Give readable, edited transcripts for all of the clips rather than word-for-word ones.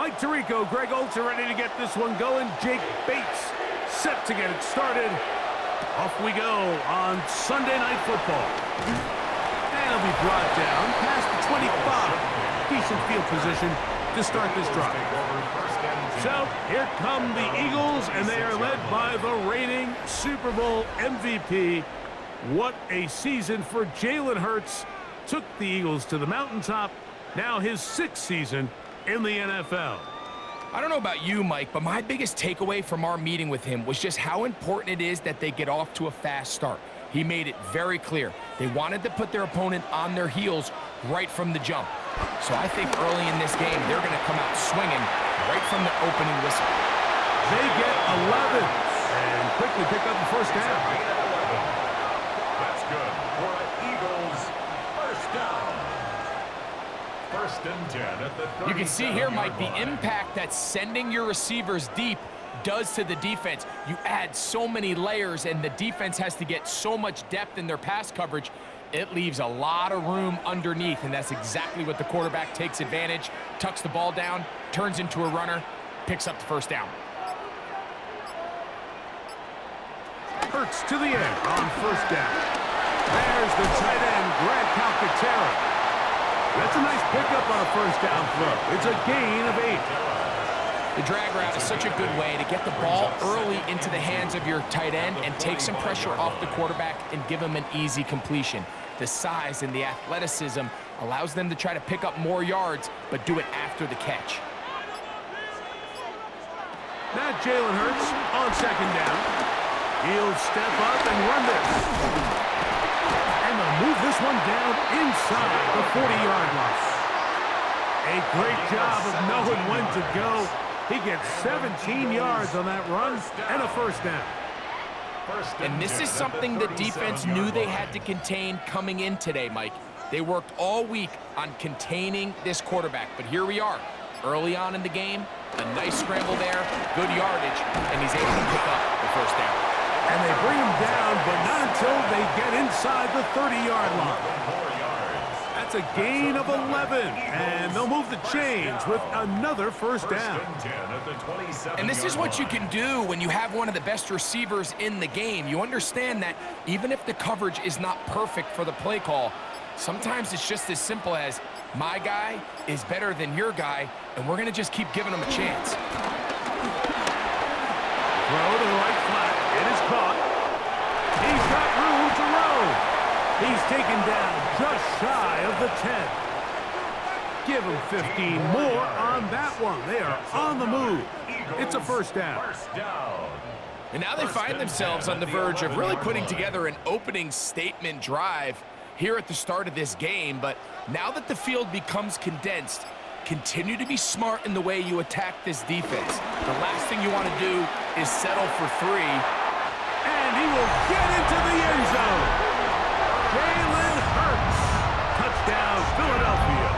Mike Tirico, Greg Olsen ready to get this one going. Jake Bates set to get it started. Off we go on Sunday Night Football. And it'll be brought down past the 25. Decent field position to start this drive. So here come the Eagles, and they are led by the reigning Super Bowl MVP. What a season for Jalen Hurts. Took the Eagles to the mountaintop. Now his 6th season in the NFL. I don't know about you, Mike, but my biggest takeaway from our meeting with him was just how important it is that they get off to a fast start. He made it very clear. They wanted to put their opponent on their heels right from the jump. So I think early in this game, they're going to come out swinging right from the opening whistle. They get 11 and quickly pick up the first down. That's good for an Eagles first down. First and 10 at the 37. You can see here, Mike, the impact that sending your receivers deep does to the defense. You add so many layers, and the defense has to get so much depth in their pass coverage. It leaves a lot of room underneath, and that's exactly what the quarterback takes advantage, tucks the ball down, turns into a runner, picks up the first down. Hurts to the end on first down. There's the tight end, Grant Calcaterra. That's a nice pickup on a first down throw. It's a gain of 8. The drag route is such a good way to get the ball early into the hands of your tight end and take some pressure off the quarterback and give him an easy completion. The size and the athleticism allows them to try to pick up more yards, but do it after the catch. Now Jalen Hurts on second down. He'll step up and run this. And they'll move this one down inside the 40-yard line. A great job of knowing when to go. He gets 17 yards on that run and a first down. And this is something the defense knew they had to contain coming in today, Mike. They worked all week on containing this quarterback, but here we are. Early on in the game, a nice scramble there, good yardage, and he's able to pick up the first down. And they bring him down, but not until they get inside the 30-yard line. That's a gain of 11, and they'll move the chains with another first down. And this is what you can do when you have one of the best receivers in the game. You understand that even if the coverage is not perfect for the play call, sometimes it's just as simple as, my guy is better than your guy, and we're going to just keep giving him a chance. Throw to the right flat. It is caught. He's got room to roam. He's taken down just shy of the 10. Give him 15 more on that one. They are on the move. It's a first down. And now they find themselves on the verge of really putting together an opening statement drive here at the start of this game. But now that the field becomes condensed, continue to be smart in the way you attack this defense. The last thing you want to do is settle for 3. And he will get into the end zone. Jalen Hurts. Touchdown, Philadelphia.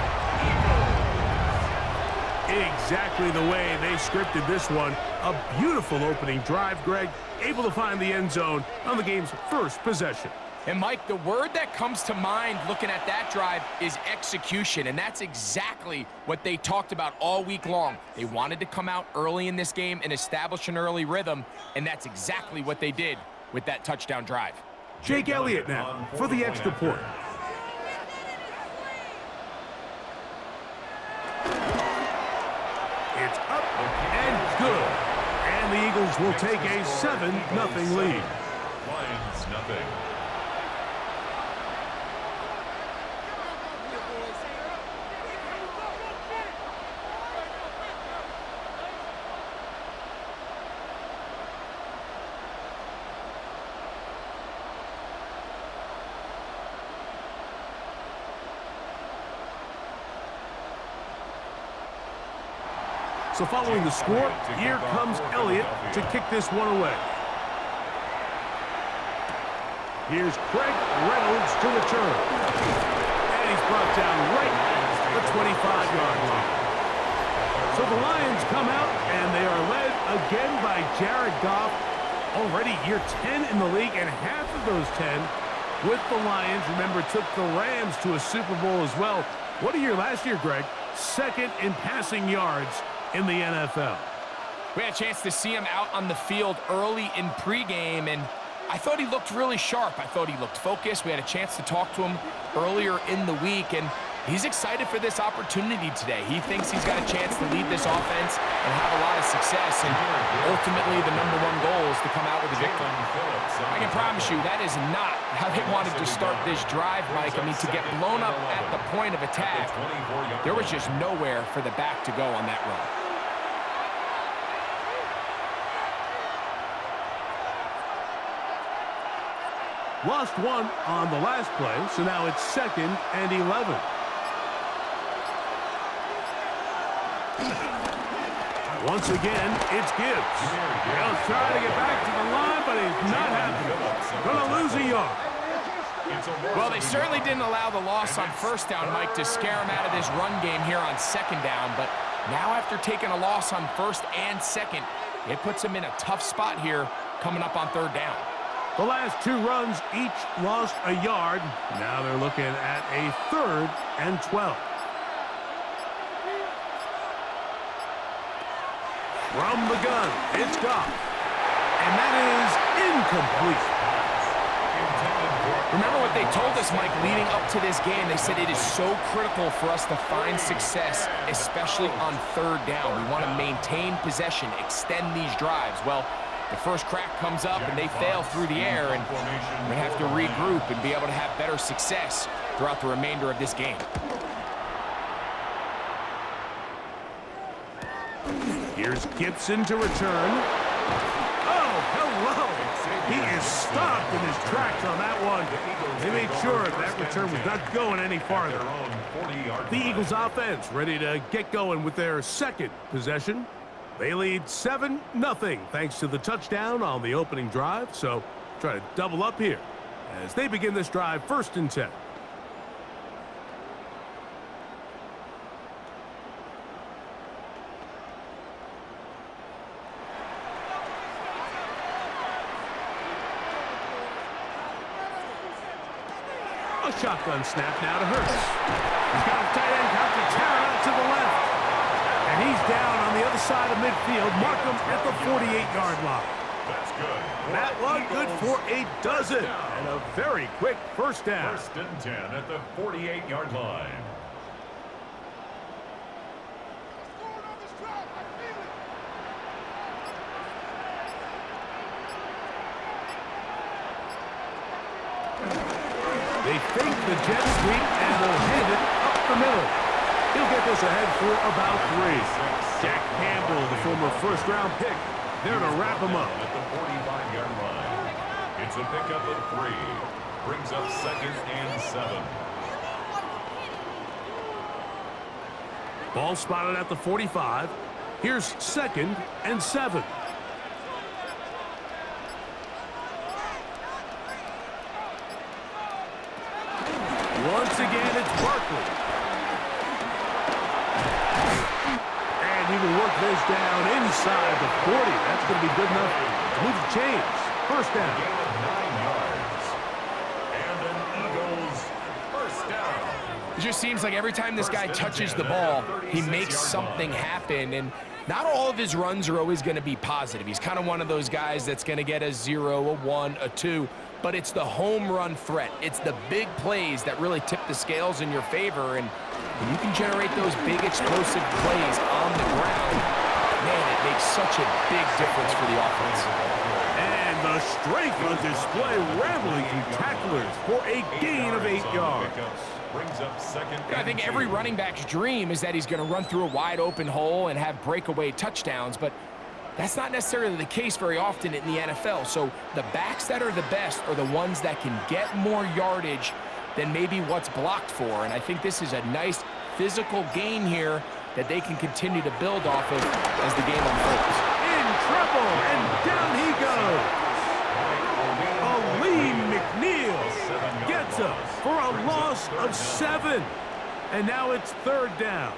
Exactly the way they scripted this one. A beautiful opening drive, Greg. Able to find the end zone on the game's first possession. And, Mike, the word that comes to mind looking at that drive is execution, and that's exactly what they talked about all week long. They wanted to come out early in this game and establish an early rhythm, and that's exactly what they did with that touchdown drive. Jake Elliott now for the extra point. It's up and good. And the Eagles will take a 7-0 lead. Lions nothing. So following the score, here comes Elliott to kick this one away. Here's Craig Reynolds to return. And he's brought down right at the 25-yard line. So the Lions come out, and they are led again by Jared Goff. Already year 10 in the league, and half of those 10 with the Lions. Remember, took the Rams to a Super Bowl as well. What a year last year, Greg. Second in passing yards in the NFL. We had a chance to see him out on the field early in pregame, and I thought he looked really sharp. I thought he looked focused. We had a chance to talk to him earlier in the week, and he's excited for this opportunity today. He thinks he's got a chance to lead this offense and have a lot of success, and ultimately the #1 goal is to come out with a victory. I can promise you that is not how they wanted to start this drive, Mike. I mean, to get blown up at the point of attack, there was just nowhere for the back to go on that run. Lost one on the last play, so now it's 2nd and 11. Once again, it's Gibbs. He'll try to get back to the line, but he's not happy. Gonna lose a yard. Well, they certainly didn't allow the loss on 1st down, Mike, to scare him out of this run game here on 2nd down. But now after taking a loss on 1st and 2nd, it puts him in a tough spot here coming up on 3rd down. The last 2 runs each lost a yard. Now they're looking at a 3rd and 12. From the gun, it's Goff. And that is incomplete. Remember what they told us, Mike, leading up to this game. They said it is so critical for us to find success, especially on 3rd down. We want to maintain possession, extend these drives. Well, the first crack comes up and they fail through the air, and we're going to have to regroup and be able to have better success throughout the remainder of this game. Here's Gibson to return. Oh, hello! He is stopped in his tracks on that one. They made sure that return was not going any farther. The Eagles offense ready to get going with their 2nd possession. They lead 7-0 thanks to the touchdown on the opening drive. So try to double up here as they begin this drive 1st and 10. A shotgun snap now to Hurts. He's got a tight end counter tearing out to the left. And he's down on the other side of midfield. Mark him at the 48-yard line. That's good. That one good for a dozen. And a very quick 1st down. 1st and 10 at the 48-yard line. They fake the jet sweep and will hand it up the middle. He'll get this ahead for about 3. Jack Campbell, the former 1st-round pick, there to wrap him up. At the 45-yard line. It's a pickup of 3. Brings up 2nd and 7. Ball spotted at the 45. Here's 2nd and 7. Once again, it's Barkley. And he will work this down inside the 40. That's going to be good enough to move the chains. 1st down. Gain of 9 yards. And an Eagles 1st down. It just seems like every time this guy touches the ball, he makes something happen. And not all of his runs are always going to be positive. He's kind of one of those guys that's going to get a 0, a 1, a 2. But it's the home run threat. It's the big plays that really tip the scales in your favor. And when you can generate those big explosive plays on the ground, man, it makes such a big difference for the offense. And the strength on display, rambling through tacklers for a gain of 8 yards. Brings up 2nd. I think every running back's dream is that he's going to run through a wide open hole and have breakaway touchdowns, but that's not necessarily the case very often in the NFL. So the backs that are the best are the ones that can get more yardage than maybe what's blocked for. And I think this is a nice physical gain here that they can continue to build off of as the game unfolds. In trouble, and down he goes. Ali McNeil gets up for a loss of 7. And now it's 3rd down.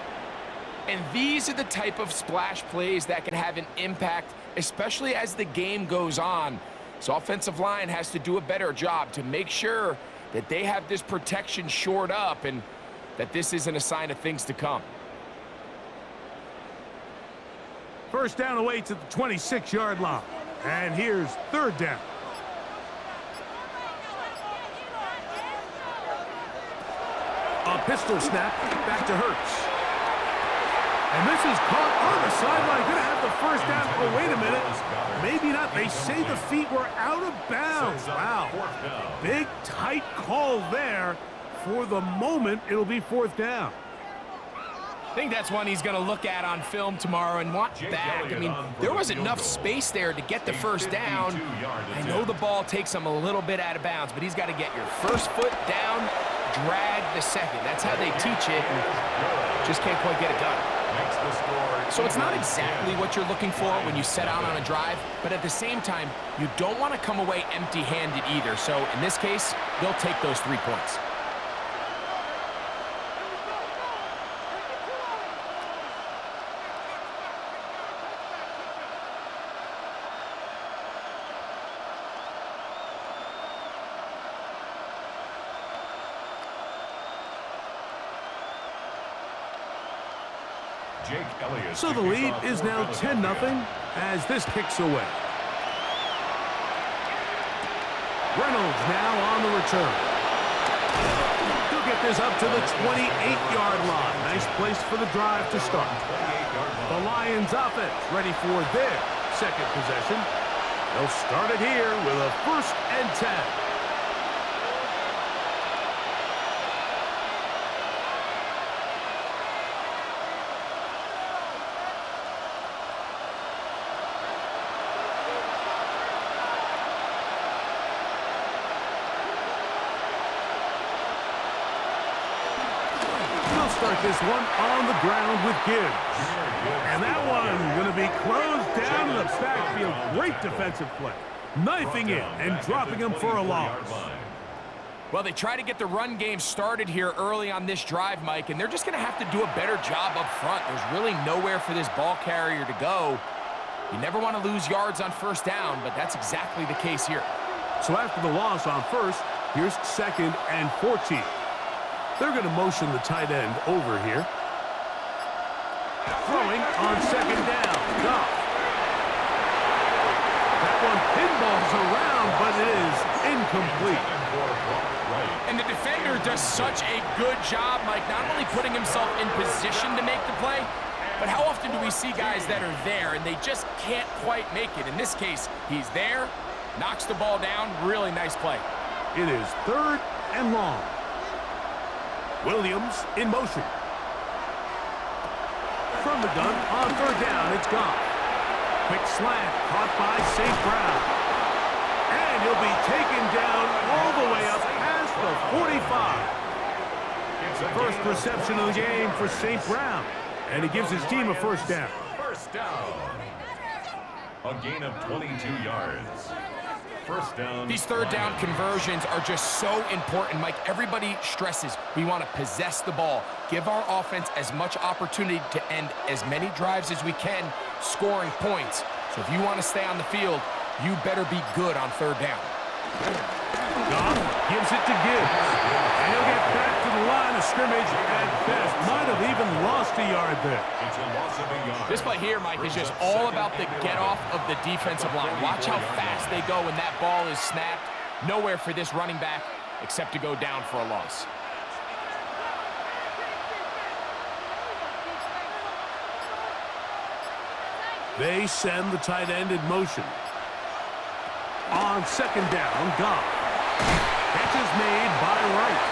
And these are the type of splash plays that can have an impact, especially as the game goes on. So offensive line has to do a better job to make sure that they have this protection shored up and that this isn't a sign of things to come. First down awaits at the 26-yard line. And here's third down. A pistol snap back to Hurts. And this is caught on the sideline. Going to have the first down. Oh, wait a minute. Maybe not. They say the feet were out of bounds. Wow. Big, tight call there. For the moment, it'll be fourth down. I think that's one he's going to look at on film tomorrow and want back. I mean, there was enough space there to get the first down. I know the ball takes him a little bit out of bounds, but he's got to get your first foot down, drag the second. That's how they teach it. Just can't quite get it done. So it's not exactly what you're looking for when you set out on a drive, but at the same time, you don't want to come away empty-handed either. So in this case, they'll take those 3 points. So the lead is now 10-0 as this kicks away. Reynolds now on the return. He'll get this up to the 28-yard line. Nice place for the drive to start. The Lions offense ready for their second possession. They'll start it here with a 1st and 10. Start this one on the ground with Gibbs. And that one going to be closed down in the backfield. Great defensive play. Knifing in and dropping him for a loss. Well, they try to get the run game started here early on this drive, Mike, and they're just going to have to do a better job up front. There's really nowhere for this ball carrier to go. You never want to lose yards on first down, but that's exactly the case here. So after the loss on first, here's 2nd and 14. They're going to motion the tight end over here. Throwing on 2nd down. Goff. That one pinballs around, but it is incomplete. And the defender does such a good job, Mike, not only putting himself in position to make the play, but how often do we see guys that are there and they just can't quite make it? In this case, he's there, knocks the ball down. Really nice play. It is 3rd and long. Williams in motion. From the gun on 3rd down, it's gone. Quick slant caught by St. Brown. And he'll be taken down all the way up past the 45. First reception of the game for St. Brown. And he gives his team a first down. First down. A gain of 22 yards. First down. These 3rd down conversions are just so important, Mike. Everybody stresses we want to possess the ball, give our offense as much opportunity to end as many drives as we can, scoring points. So if you want to stay on the field, you better be good on 3rd down. Goff gives it to Gibbs. And he'll get back to the line of scrimmage at best. Might have even lost a yard there. It's a loss of a yard. This play here, Mike, is just all about the get-off of the defensive line. Watch how fast they go when that ball is snapped. Nowhere for this running back except to go down for a loss. They send the tight end in motion. On 2nd down, Goff. Catch is made by Wright.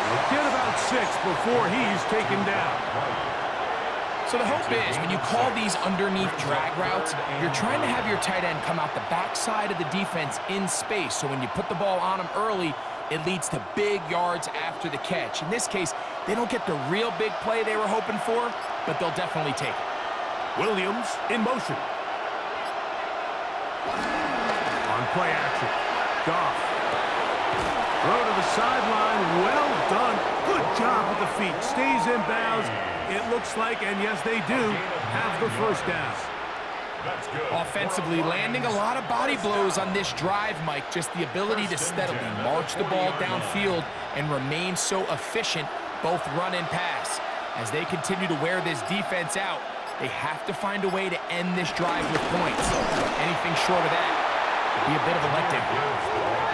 He'll get about 6 before he's taken down. So the hope is when you call these underneath drag routes, you're trying to have your tight end come out the backside of the defense in space. So when you put the ball on him early, it leads to big yards after the catch. In this case, they don't get the real big play they were hoping for, but they'll definitely take it. Williams in motion. On play action. Goff. Throw to the sideline. Well done. Good job with the feet. Stays in bounds. It looks like, and yes, they do, have the first down. Offensively, landing a lot of body blows on this drive, Mike. Just the ability to steadily march the ball downfield and remain so efficient, both run and pass. As they continue to wear this defense out, They have to find a way to end this drive with points. Anything short of that would be a bit of a letdown.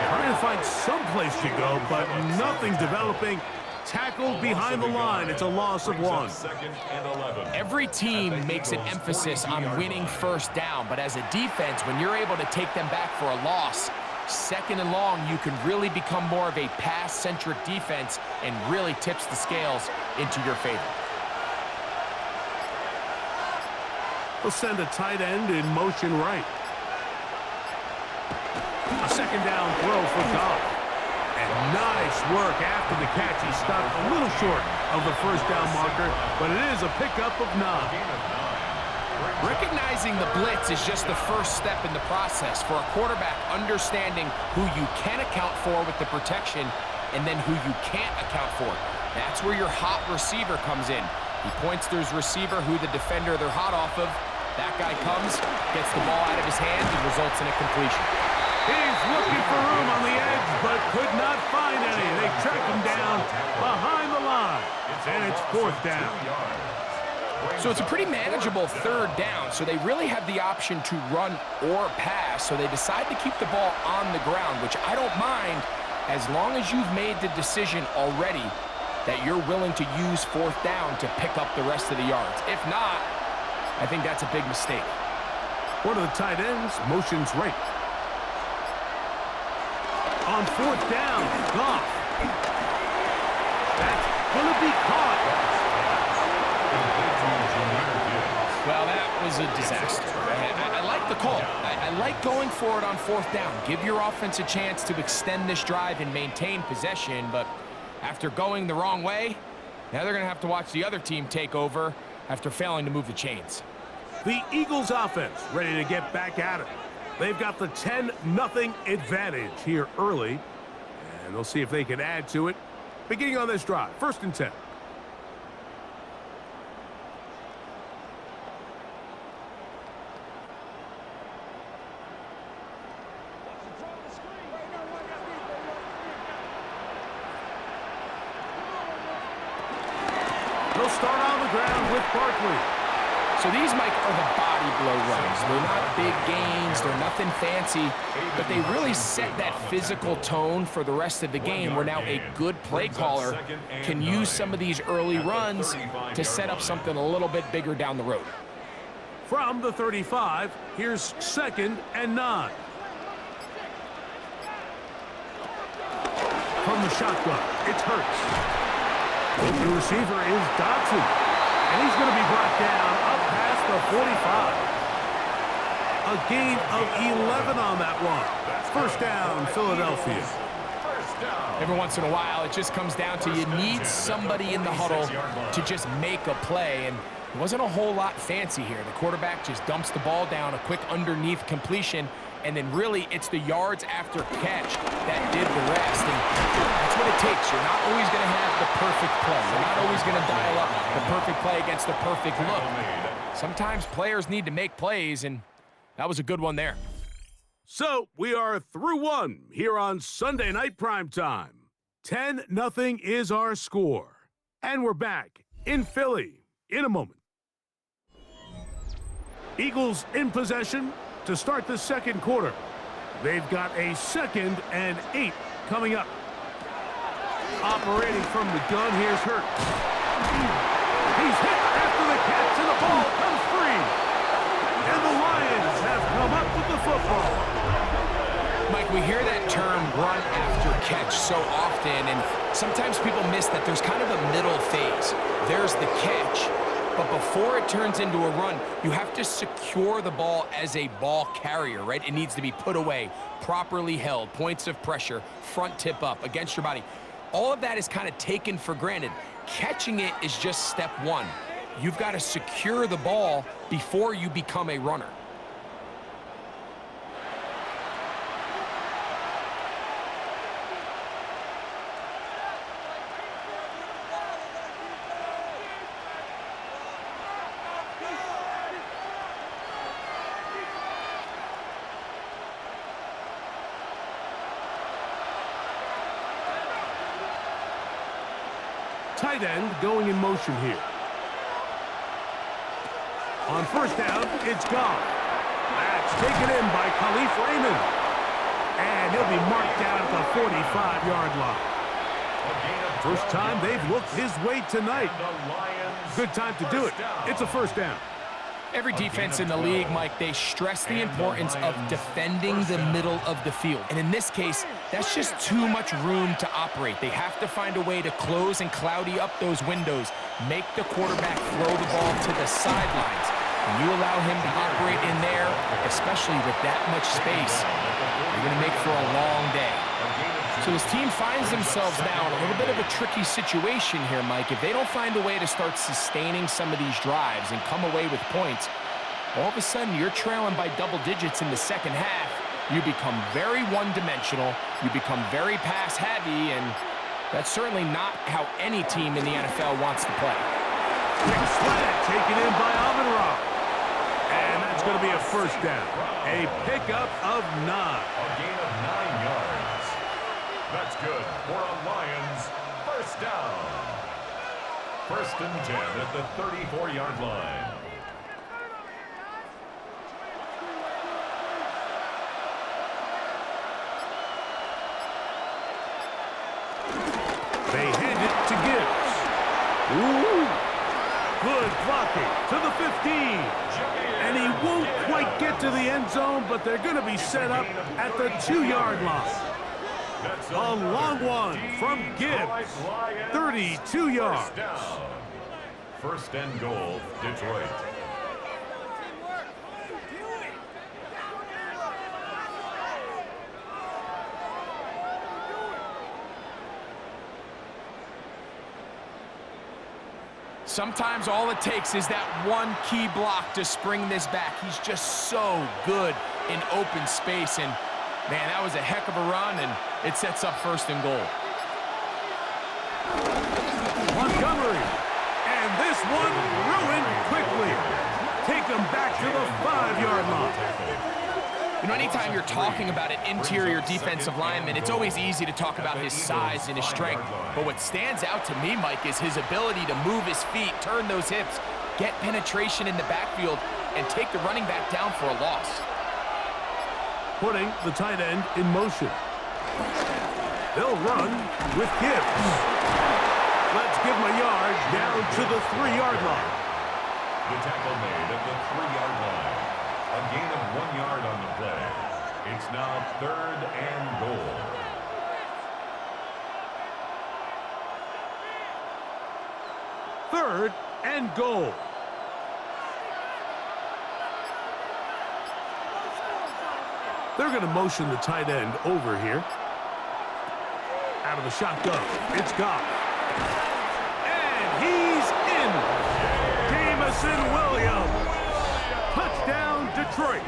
Trying to find some place to go, but nothing developing. Tackled behind the line. It's a loss of 1. Every team makes an emphasis on winning first down, but as a defense, when you're able to take them back for a loss, second and long, you can really become more of a pass-centric defense and really tips the scales into your favor. They'll send a tight end in motion right. A second down throw for Goff. And nice work after the catch. He stopped a little short of the first down marker, but it is a pickup of 9. Recognizing the blitz is just the first step in the process for a quarterback, understanding who you can account for with the protection and then who you can't account for. That's where your hot receiver comes in. He points to his receiver, who the defender they're hot off of. That guy comes, gets the ball out of his hands, and results in a completion. He's looking for room on the edge, but could not find any. They track him down behind the line, and it's 4th down. So it's a pretty manageable 3rd down, so they really have the option to run or pass, so they decide to keep the ball on the ground, which I don't mind as long as you've made the decision already that you're willing to use 4th down to pick up the rest of the yards. If not, I think that's a big mistake. One of the tight ends motions right. On 4th down, Goff. That's going to be caught. Well, that was a disaster. I like the call. I like going for it on 4th down. Give your offense a chance to extend this drive and maintain possession, but after going the wrong way, now they're going to have to watch the other team take over after failing to move the chains. The Eagles offense ready to get back at it. They've got the 10-0 advantage here early, and they'll see if they can add to it. Beginning on this drive, 1st and 10. They'll start on the ground with Barkley. So these, Mike, are the body blow runs. They're not big gains, they're nothing fancy, but they really set that physical tone for the rest of the game, where now a good play caller can use some of these early runs to set up something a little bit bigger down the road. From the 35, here's 2nd and 9. From the shotgun, it's Hurts. The receiver is Dotson. And he's going to be brought down up past the 45. A gain of 11 on that one. 1st down, Philadelphia. Every once in a while, it just comes down to you need somebody in the huddle to just make a play, and it wasn't a whole lot fancy here. The quarterback just dumps the ball down, a quick underneath completion, and then really it's the yards after catch that did the rest. And that's what it takes. You're not always going to have the perfect play. You're not always going to dial up the perfect play against the perfect look. Sometimes players need to make plays, and that was a good one there. So we are through 1 here on Sunday Night Primetime. 10-0 is our score. And we're back in Philly in a moment. Eagles in possession to start the 2nd quarter. They've got a 2nd and 8 coming up. Operating from the gun, here's Hurts. He's hit after the catch, and the ball comes free. And the Lions have come up with the football. Mike, we hear that term run after catch so often, and sometimes people miss that there's kind of a middle phase. There's the catch, but before it turns into a run, you have to secure the ball as a ball carrier, right? It needs to be put away, properly held, points of pressure, front tip up against your body. All of that is kind of taken for granted. Catching it is just step 1. You've got to secure the ball before you become a runner. Tight end going in motion here. On first down, it's gone. That's taken in by Khalif Raymond. And he'll be marked down at the 45-yard line. First time they've looked his way tonight. Good time to do it. It's a first down. Every defense in the league, Mike, they stress the importance of defending the middle of the field. And in this case, that's just too much room to operate. They have to find a way to close and cloudy up those windows, make the quarterback throw the ball to the sidelines. When you allow him to operate in there, especially with that much space, you're going to make for a long day. So his team finds themselves now in a little bit of a tricky situation here, Mike. If they don't find a way to start sustaining some of these drives and come away with points, all of a sudden you're trailing by double digits in the second half. You become very one-dimensional, you become very pass-heavy, and that's certainly not how any team in the NFL wants to play. Big slant taken in by Amon-Ra. And that's going to be a first down. A pickup of 9. A gain of 9 yards. That's good for a Lions first down. First and 10 at the 34-yard line. They hand it to Gibbs. Ooh. Good blocking to the 15. And he won't quite get to the end zone, but they're going to be set up at the 2-yard line. A long one from Gibbs. 32 yards. First and goal, Detroit. Sometimes all it takes is that one key block to spring this back. He's just so good in open space, and man, that was a heck of a run, and it sets up first and goal. Montgomery, and this one ruined quickly. Take him back to the 5-yard line. You know, anytime you're talking about an interior defensive lineman, it's always easy to talk about his size and his strength. But what stands out to me, Mike, is his ability to move his feet, turn those hips, get penetration in the backfield, and take the running back down for a loss. Putting the tight end in motion. They'll run with Gibbs. Let's give him a yard down to the 3-yard line. The tackle made at the 3-yard line. A gain of 1 yard on the play. It's now 3rd and goal. Third and goal. They're going to motion the tight end over here. Out of the shotgun. It's gone. And he's in. Jamison Williams. Touchdown, Detroit.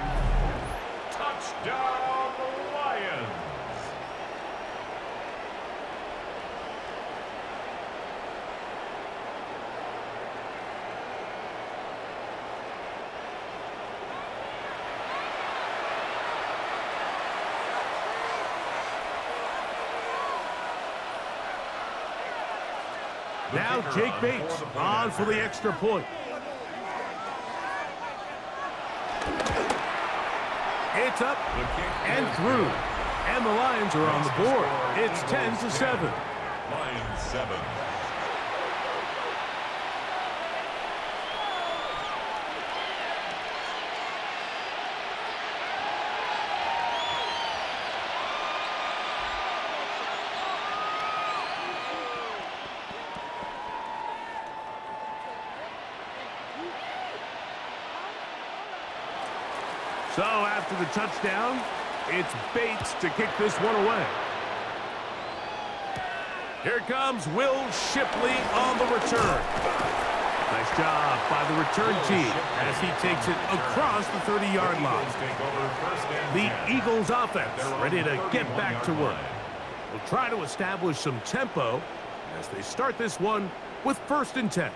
Touchdown, Lions. Now Jake Bates on for the extra point. It's up and through. And the Lions are on the board. It's 10-7. Lions 7. So after the touchdown, it's Bates to kick this one away. Here comes Will Shipley on the return. Nice job by the return team as he takes it across the 30-yard line. The Eagles offense ready to get back to work. Will try to establish some tempo as they start this one with 1st and 10.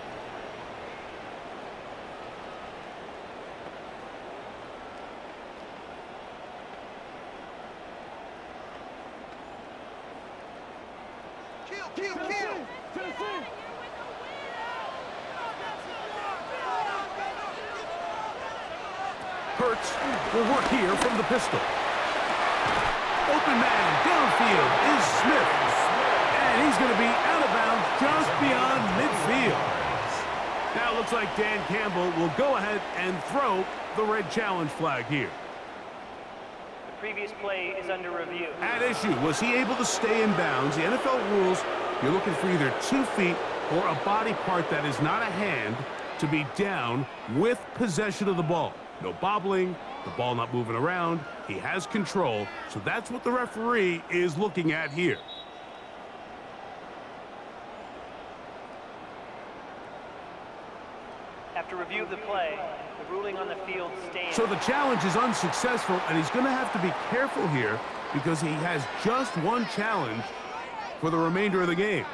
Hurts will work here from the pistol. Open man downfield is Smith. And he's going to be out of bounds just beyond midfield. Now it looks like Dan Campbell will go ahead and throw the red challenge flag here. The previous play is under review. At issue, was he able to stay in bounds? The NFL rules, you're looking for either 2 feet or a body part that is not a hand to be down with possession of the ball. No bobbling, the ball not moving around. He has control, so that's what the referee is looking at here. After review of the play, the ruling on the field stands. So the challenge is unsuccessful, and he's going to have to be careful here because he has just one challenge for the remainder of the game.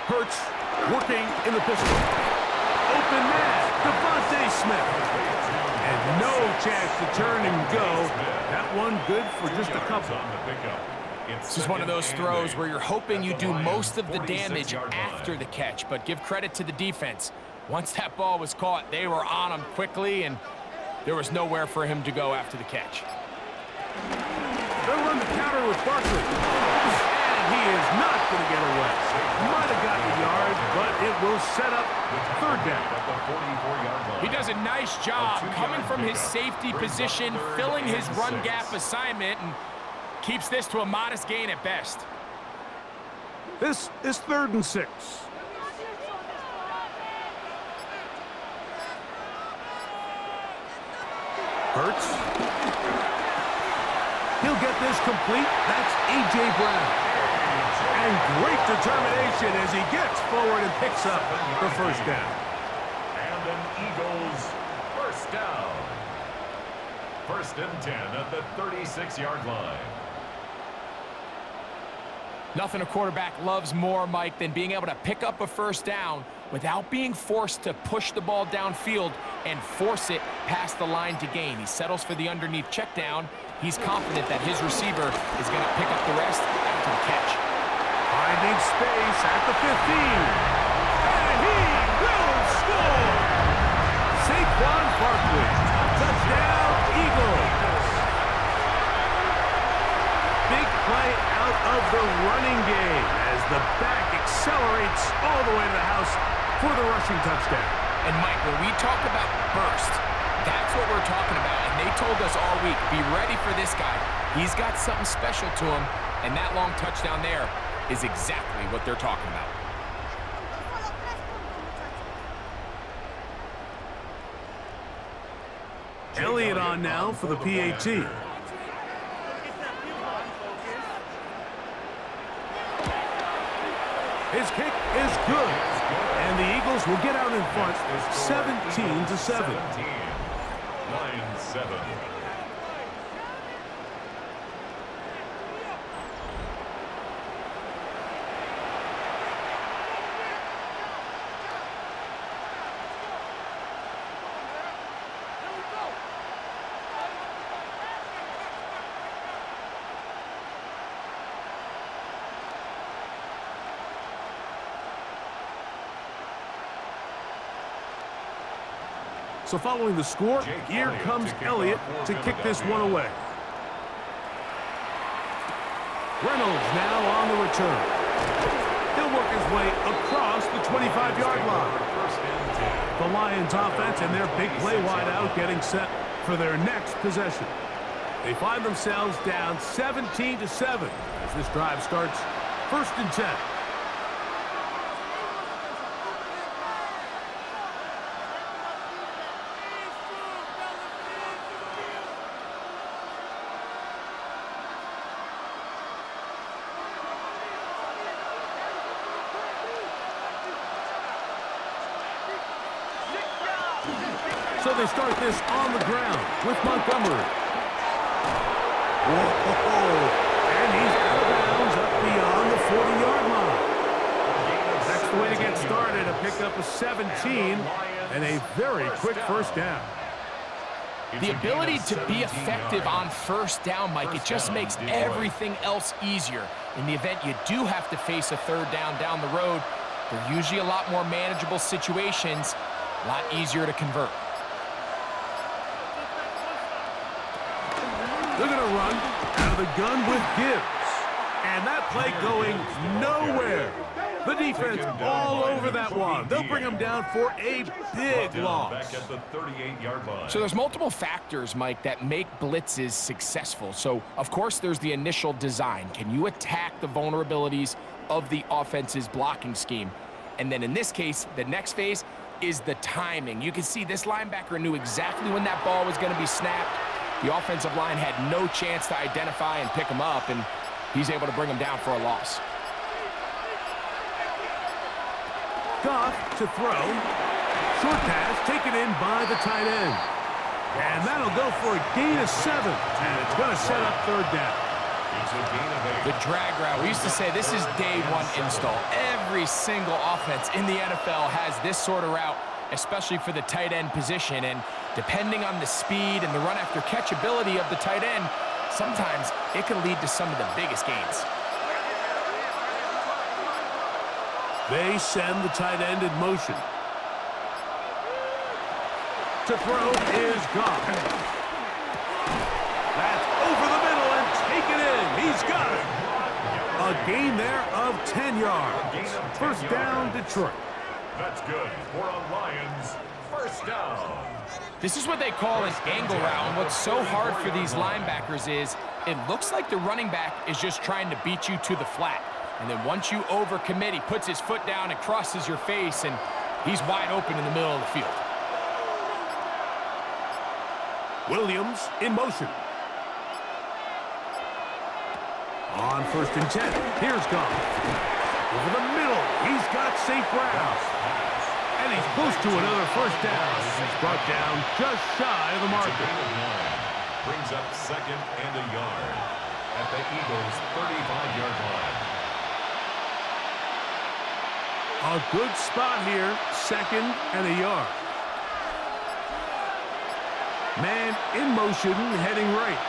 Hurts working in the pistol. Open man, Devontae Smith. And no chance to turn and go. That one good for just a couple. This is one of those throws where you're hoping you do most of the damage after the catch, but give credit to the defense. Once that ball was caught, they were on him quickly, and there was nowhere for him to go after the catch. They'll run the counter with Barkley. And he is not going to get away. Might have gotten a yard, but it will set up third down. He does a nice job coming from his safety position, filling his run gap assignment, and keeps this to a modest gain at best. This is 3rd and 6. Hurts. He'll get this complete. That's A.J. Brown. And great determination as he gets forward and picks up the first down. And an Eagles first down. 1st and 10 at the 36-yard line. Nothing a quarterback loves more, Mike, than being able to pick up a first down without being forced to push the ball downfield and force it past the line to gain. He settles for the underneath check down. He's confident that his receiver is going to pick up the rest after the catch. Finding space at the 15. And he will score! Saquon Barkley. Touchdown, Eagles. Big play out of the running game as the back accelerates all the way to the house for the rushing touchdown. And Mike, when we talk about burst, that's what we're talking about. And they told us all week, be ready for this guy. He's got something special to him, and that long touchdown there is exactly what they're talking about. Elliott on now for the PAT. His kick is good. And the Eagles will get out in front 17-7. 9-7. So following the score, here comes Elliott to kick this one away. Reynolds now on the return. He'll work his way across the 25-yard line. The Lions offense and their big play wide out getting set for their next possession. They find themselves down 17-7 as this drive starts 1st and 10. So they start this on the ground with Montgomery. Whoa, and he's out of bounds up beyond the 40-yard line. That's the way to get started, a pickup of 17 and a very quick first down. The ability to be effective on first down, Mike, it just makes everything else easier. In the event you do have to face a third down the road, They're usually a lot more manageable situations, a lot easier to convert. They're going to run out of the gun with Gibbs. And that play going nowhere. The defense all over that one. They'll bring them down for a big loss. Back at the 38-yard line. So there's multiple factors, Mike, that make blitzes successful. So, of course, there's the initial design. Can you attack the vulnerabilities of the offense's blocking scheme? And then in this case, the next phase is the timing. You can see this linebacker knew exactly when that ball was going to be snapped. The offensive line had no chance to identify and pick him up, and he's able to bring him down for a loss. Goff to throw. Short pass taken in by the tight end. And that'll go for a gain of 7. And it's going to set up third down. It's a gain of 8. The drag route, we used to say this is day one install. Every single offense in the NFL has this sort of route, especially for the tight end position. And depending on the speed and the run after catch ability of the tight end, sometimes it can lead to some of the biggest gains. They send the tight end in motion. To throw is Goff. That's over the middle and taken in. He's got it. A gain there of 10 yards. First down, Detroit. That's good for a Lions first down. This is what they call an angle route. And what's so hard for these linebackers is it looks like the running back is just trying to beat you to the flat. And then once you overcommit, he puts his foot down and crosses your face, and he's wide open in the middle of the field. Williams in motion. On first and 10. Here's Goff. Over the middle. He's got St. Brown. And he's close to another first down. He's brought down just shy of the marker. Brings up second and a yard at the Eagles' 35-yard line. A good spot here. Second and a yard. Man in motion, heading right.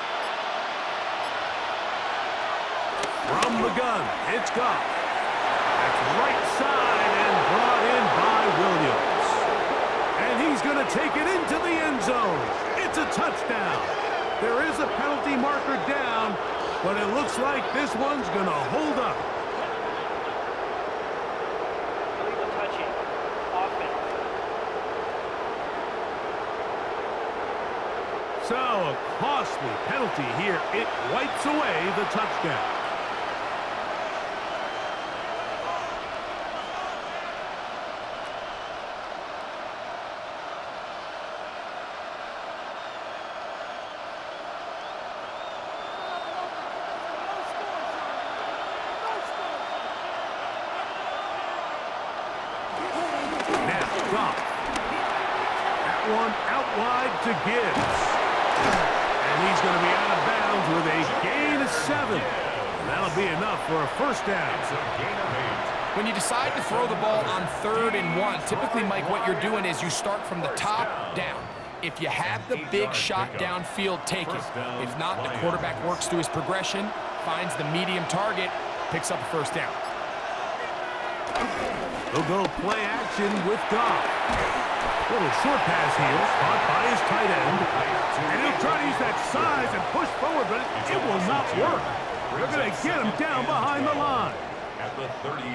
From the gun, it's Goff. That's right side and brought in by Williams. And he's going to take it into the end zone. It's a touchdown. There is a penalty marker down, but it looks like this one's going to hold up. Illegal touching. Offense. So, a costly penalty here. It wipes away the touchdown. One out wide to Gibbs. And he's going to be out of bounds with a gain of 7. And that'll be enough for a first down. When you decide to throw the ball on 3rd and 1, typically, Mike, what you're doing is you start from the top down. If you have the big shot downfield, take it. If not, the quarterback works through his progression, finds the medium target, picks up a first down. They'll go play action with Goff. Little short pass here, caught by his tight end. And he'll try to use that size and push forward, but it will not work. They're going to get him down behind the line.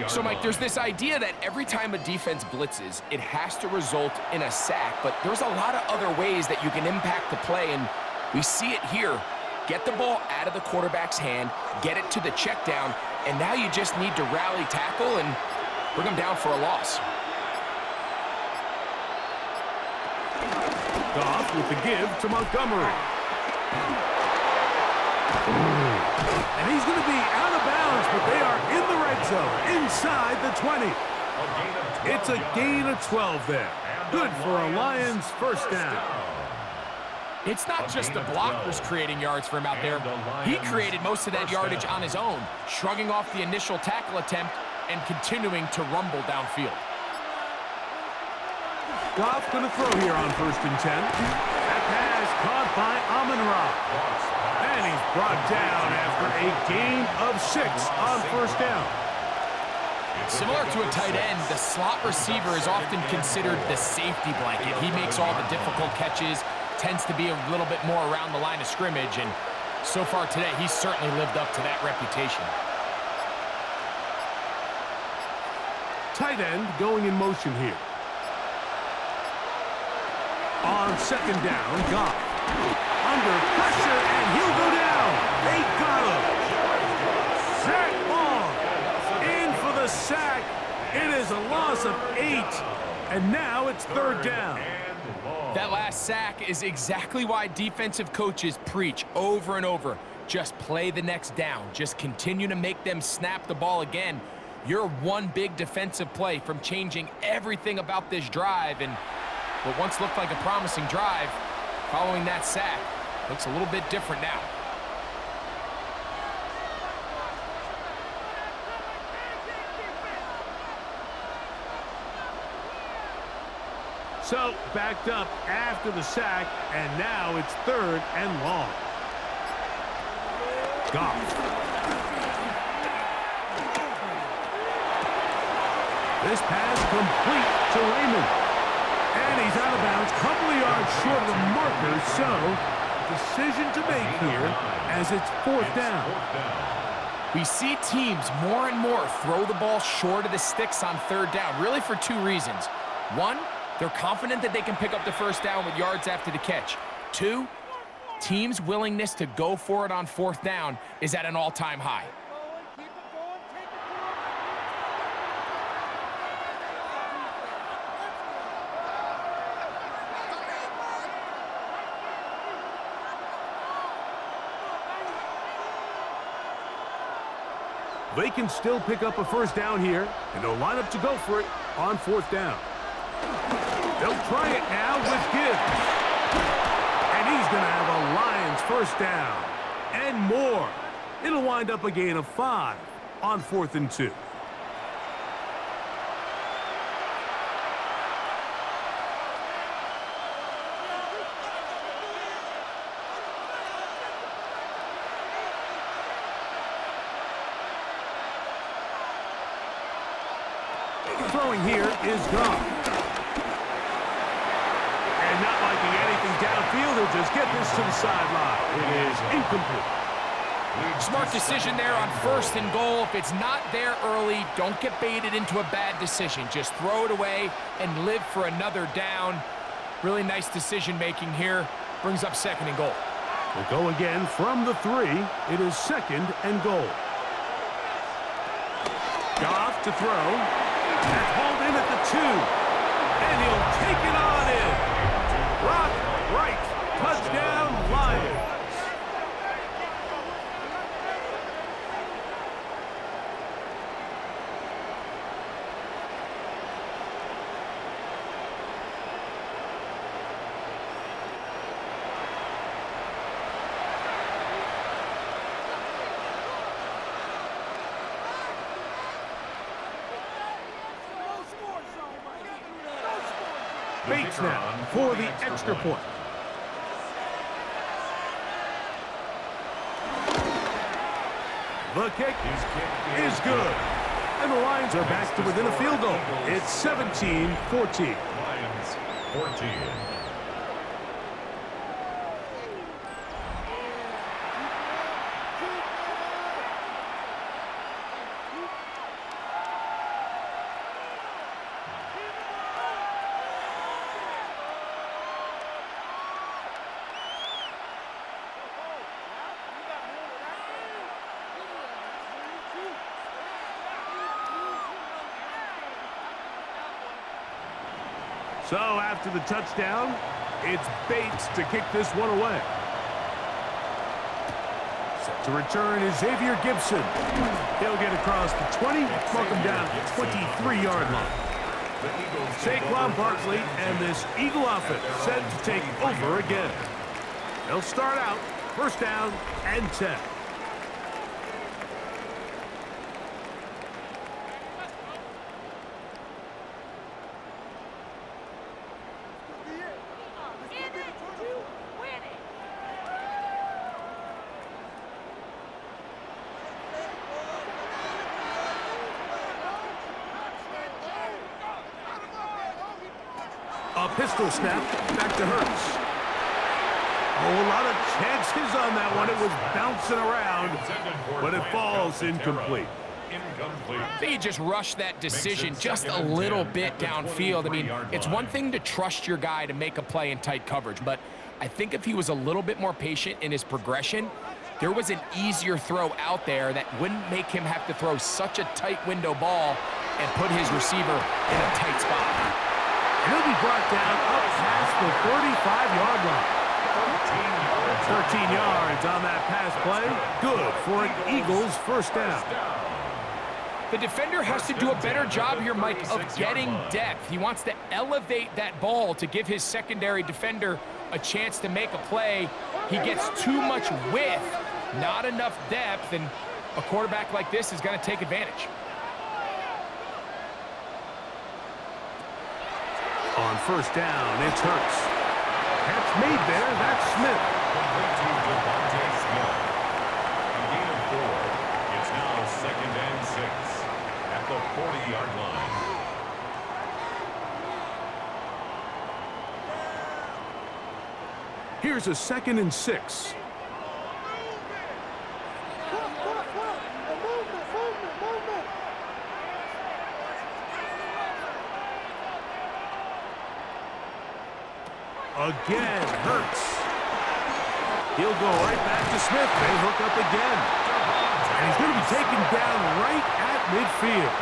So, Mike, there's this idea that every time a defense blitzes, it has to result in a sack, but there's a lot of other ways that you can impact the play, and we see it here. Get the ball out of the quarterback's hand, get it to the check down, and now you just need to rally tackle and bring them down for a loss. Goff with the give to Montgomery. And he's going to be out of bounds, but they are in the red zone, inside the 20. It's a gain of 12 there. Good for a Lions first down. It's not just the blockers creating yards for him out there. He created most of that yardage on his own, shrugging off the initial tackle attempt and continuing to rumble downfield. Goff's going to throw here on first and 10. That pass caught by Amon-Ra. And he's brought down after a gain of 6 on first down. Similar to a tight end, the slot receiver is often considered the safety blanket. He makes all the difficult catches, tends to be a little bit more around the line of scrimmage, and so far today, he's certainly lived up to that reputation. Tight end going in motion here. On second down, Goff. Under pressure, and he'll go down. They got him. Sack on. In for the sack. It is a loss of 8. And now it's third down. That last sack is exactly why defensive coaches preach over and over. Just play the next down. Just continue to make them snap the ball again. You're one big defensive play from changing everything about this drive, and what once looked like a promising drive, following that sack, looks a little bit different now. So, backed up after the sack, and now it's third and long. Goff. This pass complete to Raymond. And he's out of bounds, couple of yards short of the marker, so decision to make here as it's fourth down. We see teams more and more throw the ball short of the sticks on third down, really for two reasons. One, they're confident that they can pick up the first down with yards after the catch. Two, teams' willingness to go for it on fourth down is at an all-time high. They can still pick up a first down here, and they'll line up to go for it on fourth down. They'll try it now with Gibbs. And he's going to have a Lions first down and more. It'll wind up a gain of 5 on 4th and 2. Throwing here is Goff. And not liking anything downfield, he'll just get this to the sideline. It is incomplete. Smart decision there on 1st and goal. If it's not there early, don't get baited into a bad decision. Just throw it away and live for another down. Really nice decision making here. Brings up 2nd and goal. We'll go again from the 3. It is 2nd and goal. Goff to throw. That's hauled in at the 2. And he'll take it on in. Rock right. Touchdown, Lions. Bates now for the extra point. The kick is good. And the Lions are back to within a field goal. It's 17-14. Lions 14. So after the touchdown, it's Bates to kick this one away. Set to return is Xavier Gibson. He'll get across the 20, mark him down at the 23-yard line. Saquon Barkley and this Eagle offense set to take over again. They'll start out first down and 10. Pistol snap, back to Hurts. Oh, a lot of chances on that one. It was bouncing around, but it falls incomplete. I think he just rushed that decision just a little bit downfield. I mean, it's one thing to trust your guy to make a play in tight coverage, but I think if he was a little bit more patient in his progression, there was an easier throw out there that wouldn't make him have to throw such a tight window ball and put his receiver in a tight spot. He'll be brought down up past the 35-yard line. 13 yards on that pass play. Good for an Eagles first down. The defender has to do a better job here, Mike, of getting depth. He wants to elevate that ball to give his secondary defender a chance to make a play. He gets too much width, not enough depth, and a quarterback like this is going to take advantage. On first down, it's Hurts. Catch made there, that's Smith. Complete to Devontae Smith. A gain of 4. It's now 2nd and 6 at the 40-yard line. Here's a 2nd and 6. Again, Hurts. He'll go right back to Smith. They hook up again. And he's going to be taken down right at midfield.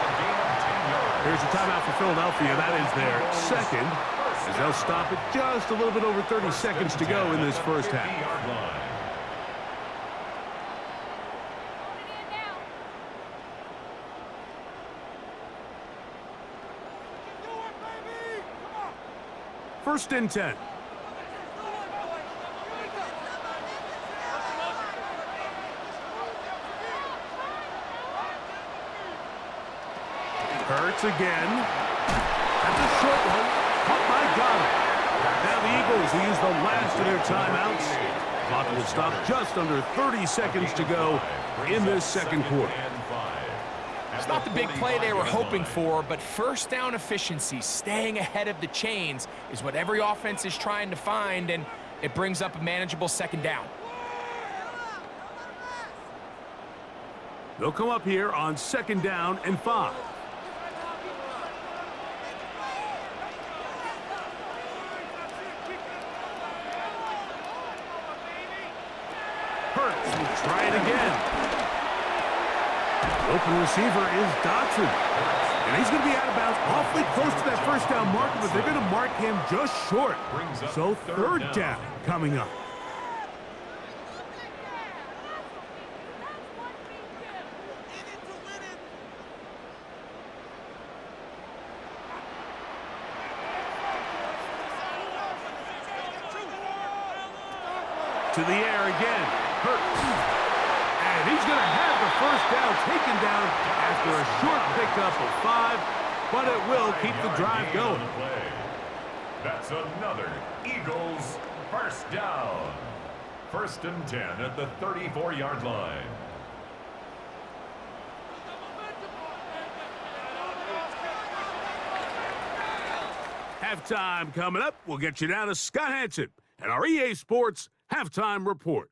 Here's a timeout for Philadelphia. That is their second, as they'll stop it just a little bit over 30 seconds to go in this first half. First and 10. Hurts again. That's a short one. Caught by Goddard. Now the Eagles will use the last of their timeouts. Clock will stop just under 30 seconds to go in this second quarter. It's not the big play they were hoping for, but first down efficiency, staying ahead of the chains, is what every offense is trying to find, and it brings up a manageable second down. They'll come up here on 2nd down and 5. Hurts will try it again. Open receiver is Dotson. And he's going to be out of bounds awfully close to that first down marker, but they're going to mark him just short. So third down coming up. To the air again. Hurts. And he's going to have the first down taken down after a short pickup of 5, but it will keep the drive going. That's another Eagles first down. 1st and 10 at the 34-yard line. Halftime coming up. We'll get you down to Scott Hanson and our EA Sports Halftime Report.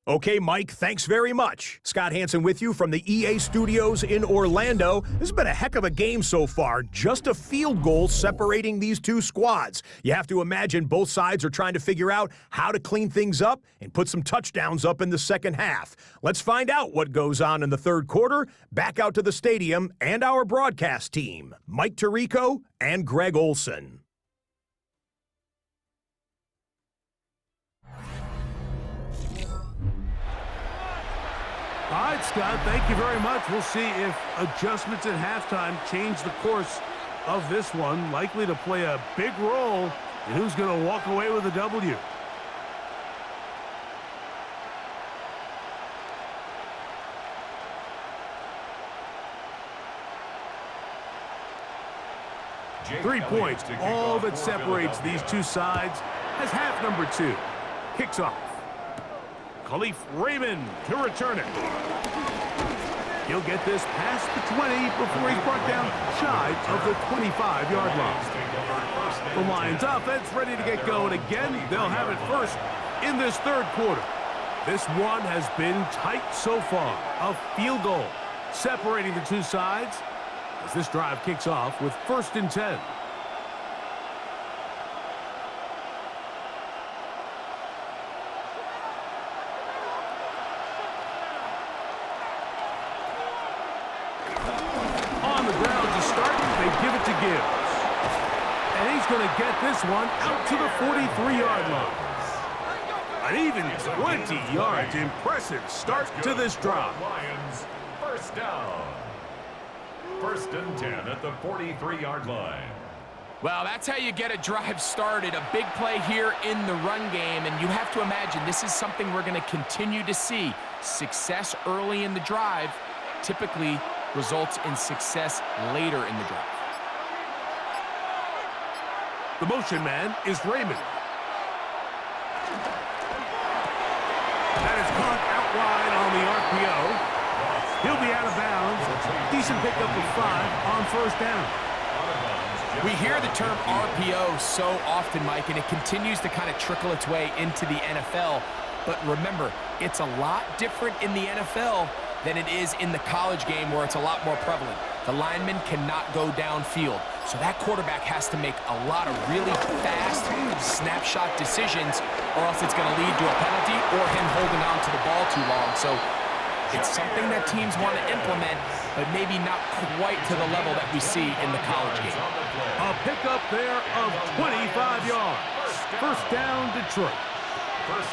Okay, Mike, thanks very much. Scott Hanson with you from the EA Studios in Orlando. This has been a heck of a game so far. Just a field goal separating these two squads. You have to imagine both sides are trying to figure out how to clean things up and put some touchdowns up in the second half. Let's find out what goes on in the third quarter. Back out to the stadium and our broadcast team, Mike Tirico and Greg Olson. All right, Scott, thank you very much. We'll see if adjustments at halftime change the course of this one. Likely to play a big role in who's going to walk away with a W. Jake 3 Elliott points, to kick all off that for separates these Philadelphia. two sides as half number 2 kicks off. Khalif Raymond to return it. He'll get this past the 20 before he's brought down shy of the 25-yard line. The Lions offense ready to get going again. They'll have it first in this third quarter. This one has been tight so far. A field goal separating the two sides as this drive kicks off with 1st and 10. On the ground to start, they give it to Gibbs. And he's going to get this one out to the 43-yard line. An even 20 yards. Impressive start to this drive. Lions, 1st down. 1st and 10 at the 43-yard line. Well, that's how you get a drive started. A big play here in the run game, and you have to imagine this is something we're going to continue to see. Success early in the drive typically results in success later in the drive. The motion man is Raymond. That is caught out wide on the RPO. He'll be out of bounds. Decent pickup of 5 on 1st down. We hear the term RPO so often, Mike, and it continues to kind of trickle its way into the NFL. But remember, it's a lot different in the NFL than it is in the college game where it's a lot more prevalent. The lineman cannot go downfield, so that quarterback has to make a lot of really fast snapshot decisions, or else it's going to lead to a penalty or him holding on to the ball too long. So it's something that teams want to implement, but maybe not quite to the level that we see in the college game. A pickup there of 25 yards. 1st down, Detroit.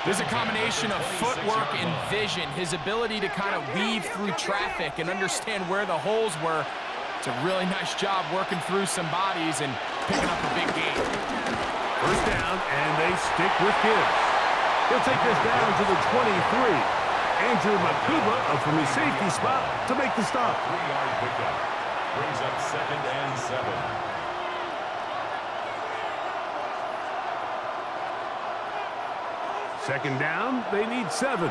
There's a combination of footwork and vision, his ability to kind of weave through traffic and understand where the holes were. It's a really nice job working through some bodies and picking up a big gain. 1st down, and they stick with Gibbs. He'll take this down to the 23. Andrew Makuba up from his safety spot to make the stop. 3-yard pickup. Brings up 2nd and 7. 2nd down, they need 7.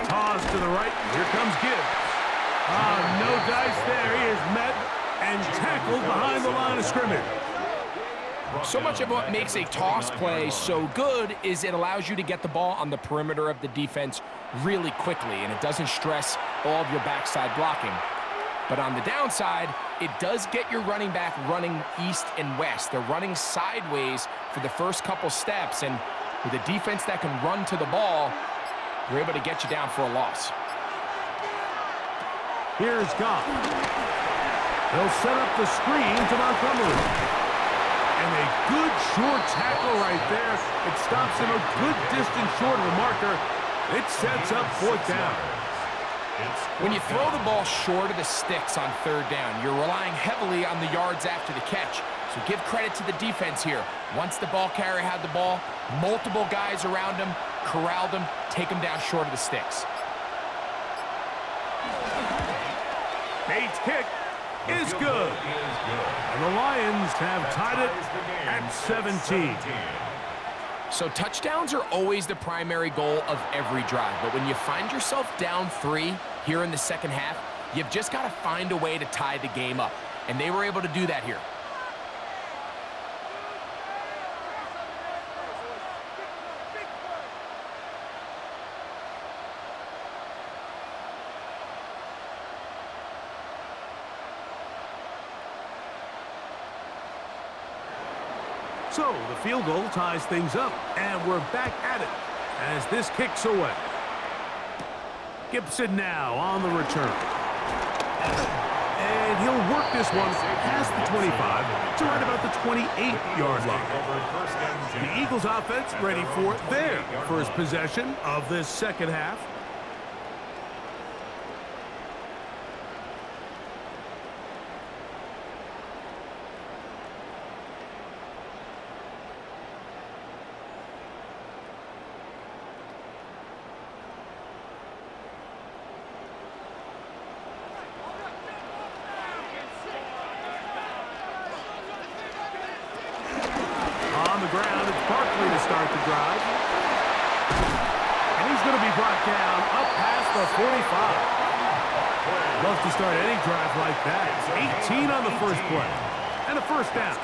Toss to the right. Here comes Gibbs. No dice there. He is met and tackled behind the line of scrimmage. So much of what makes a toss play so good is it allows you to get the ball on the perimeter of the defense really quickly, and it doesn't stress all of your backside blocking. But on the downside, it does get your running back running east and west. They're running sideways for the first couple steps, and with a defense that can run to the ball, we're able to get you down for a loss. Here's Goff. They'll set up the screen to Montgomery. And a good short tackle right there. It stops him a good distance short of the marker. It sets up 4th down. When you throw the ball short of the sticks on 3rd down, you're relying heavily on the yards after the catch. So give credit to the defense here. Once the ball carrier had the ball, multiple guys around him, corralled him, take him down short of the sticks. Bates' kick is good. And the Lions have tied it at 17. So touchdowns are always the primary goal of every drive. But when you find yourself down 3 here in the second half, you've just got to find a way to tie the game up. And they were able to do that here. So the field goal ties things up, and we're back at it as this kicks away. Gibson now on the return. And he'll work this one past the 25 to right about the 28-yard line. The Eagles offense ready for their first possession of this second half. on the ground. It's Barkley to start the drive. And he's going to be brought down up past the 45. Love to start any drive like that. 18 on the first play. And a first down.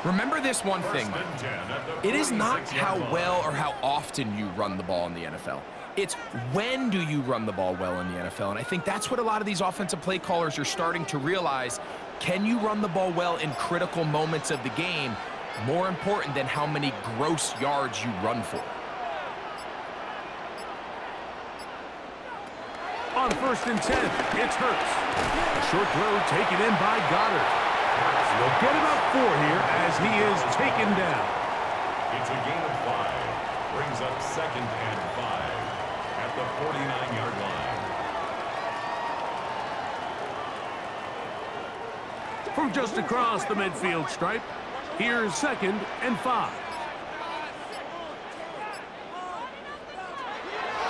Remember this one thing. It is not how well or how often you run the ball in the NFL. It's when do you run the ball well in the NFL. And I think that's what a lot of these offensive play callers are starting to realize. Can you run the ball well in critical moments of the game? More important than how many gross yards you run for. On 1st and 10, it's Hurts. Short throw taken in by Goddard. They'll get about 4 here as he is taken down. It's a gain of 5. Brings up 2nd and 5 at the 49-yard line. From just across the midfield stripe, here's 2nd and 5.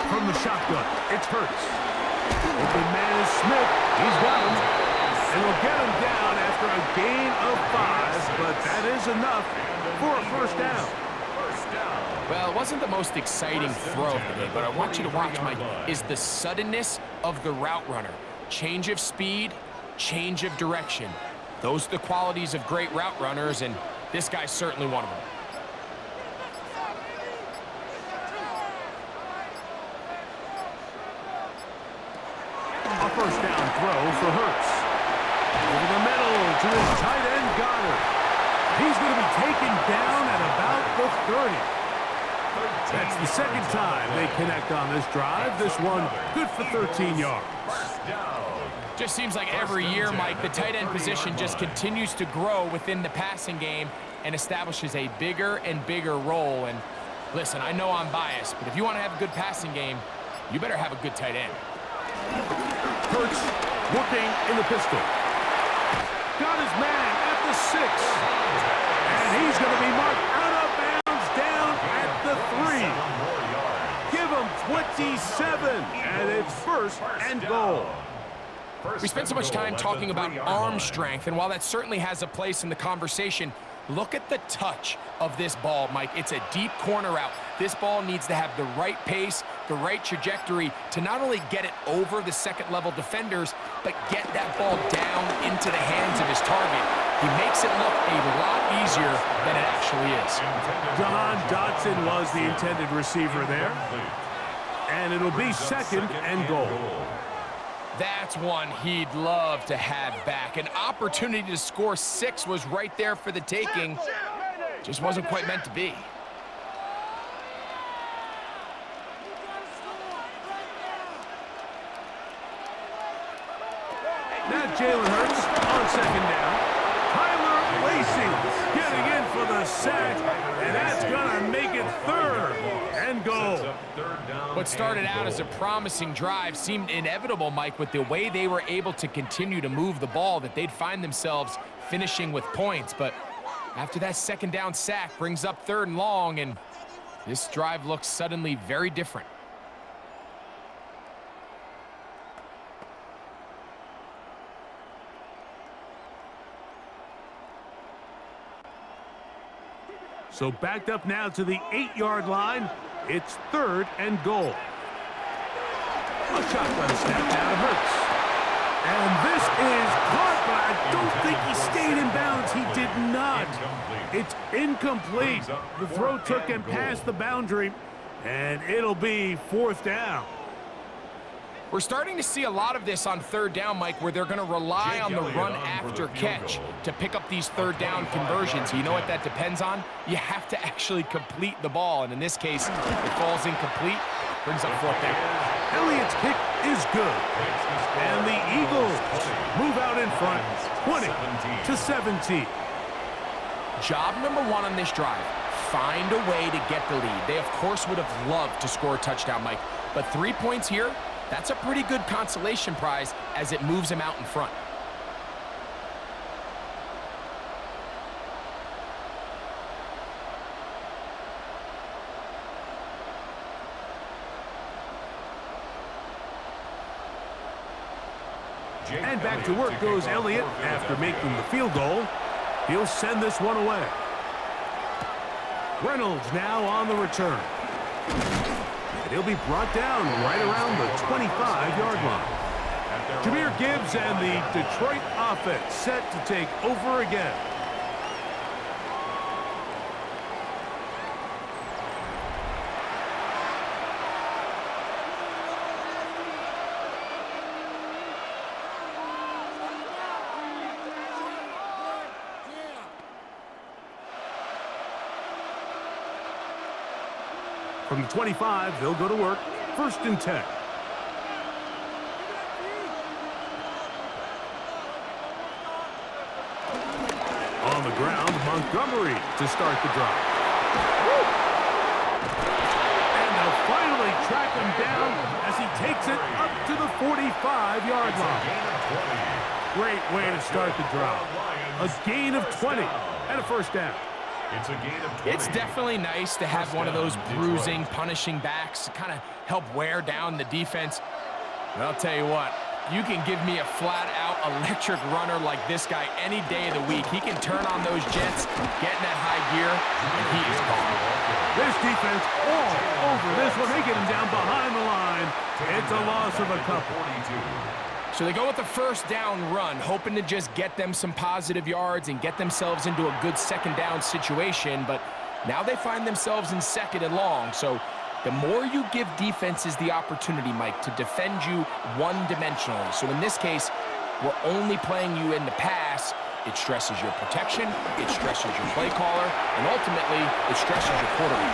From the shotgun, it's Hurts. Open man is Smith. He's got him. And we'll get him down after a gain of 5, but that is enough for a first down. Well, it wasn't the most exciting throw of the day, but I want you to watch, Mike, is the suddenness of the route runner. Change of speed, change of direction. Those are the qualities of great route runners, and this guy's certainly one of them. A first down throw for Hurts. Over the middle to his tight end, Goddard. He's going to be taken down at about the 30. That's the 2nd time they connect on this drive. This one good for 13 yards. Just seems like every year, Mike, the tight end position just continues to grow within the passing game and establishes a bigger and bigger role. And listen, I know I'm biased, but if you want to have a good passing game, you better have a good tight end. Hurts working in the pistol. Got his man at the 6. And he's going to be marked out of bounds down at the 3. Give him 27. And it's 1st and goal. We spent so much time talking about arm strength, and while that certainly has a place in the conversation, look at the touch of this ball, Mike. It's a deep corner route. This ball needs to have the right pace, the right trajectory to not only get it over the second-level defenders, but get that ball down into the hands of his target. He makes it look a lot easier than it actually is. John Dotson was the intended receiver there. And it'll be 2nd and goal. That's one he'd love to have back. An opportunity to score 6 was right there for the taking. Just wasn't quite meant to be. Now Jalen Hurts on 2nd down. Tyler Lacey getting in for the sack, and that's going to make it 3rd and goal. What started out as a promising drive seemed inevitable, Mike, with the way they were able to continue to move the ball, that they'd find themselves finishing with points. But after that 2nd down sack brings up 3rd and long, and this drive looks suddenly very different. So backed up now to the 8-yard line. It's 3rd and goal. A shotgun snap now to Hurts. And this is caught, but I don't think he stayed in bounds. He did not. It's incomplete. The throw took him past the boundary, and it'll be 4th down. We're starting to see a lot of this on 3rd down, Mike, where they're going to rely on the run after catch to pick up these 3rd down conversions. You know what that depends on? You have to actually complete the ball, and in this case, it falls incomplete, brings up 4th down. Elliott's kick is good, and the Eagles move out in front, 20-17. Job number 1 on this drive, find a way to get the lead. They, of course, would have loved to score a touchdown, Mike, but 3 points here, that's a pretty good consolation prize as it moves him out in front. And back to work goes Elliott after making the field goal. He'll send this one away. Reynolds now on the return. And he'll be brought down right around the 25-yard line. Jahmyr Gibbs and the Detroit offense set to take over again. From the 25, they'll go to work. 1st and 10. On the ground, Montgomery to start the drive. And they'll finally track him down as he takes it up to the 45-yard line. Great way to start the drive. A gain of 20 and a 1st down. It's a gain of 20. It's definitely nice to have one of those bruising, punishing backs to kind of help wear down the defense. But I'll tell you what, you can give me a flat-out electric runner like this guy any day of the week. He can turn on those jets, get in that high gear, and he is gone. This defense all over this one. They get him down behind the line. It's a loss of a couple. So they go with the 1st down run, hoping to just get them some positive yards and get themselves into a good 2nd down situation, but now they find themselves in 2nd and long. So the more you give defenses the opportunity, Mike, to defend you one-dimensionally. So in this case, we're only playing you in the pass. It stresses your protection, it stresses your play caller, and ultimately, it stresses your quarterback.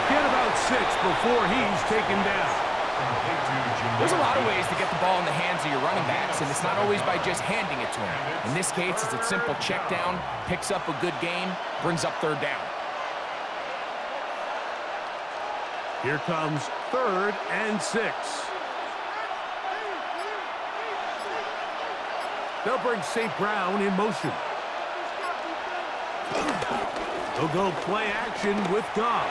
Get about 6 before he's taken down. There's a lot of ways to get the ball in the hands of your running backs, and it's not always by just handing it to them. In this case, it's a simple check down, picks up a good gain, brings up 3rd down. Here comes 3rd and 6. They'll bring St. Brown in motion. They'll go play action with Goff.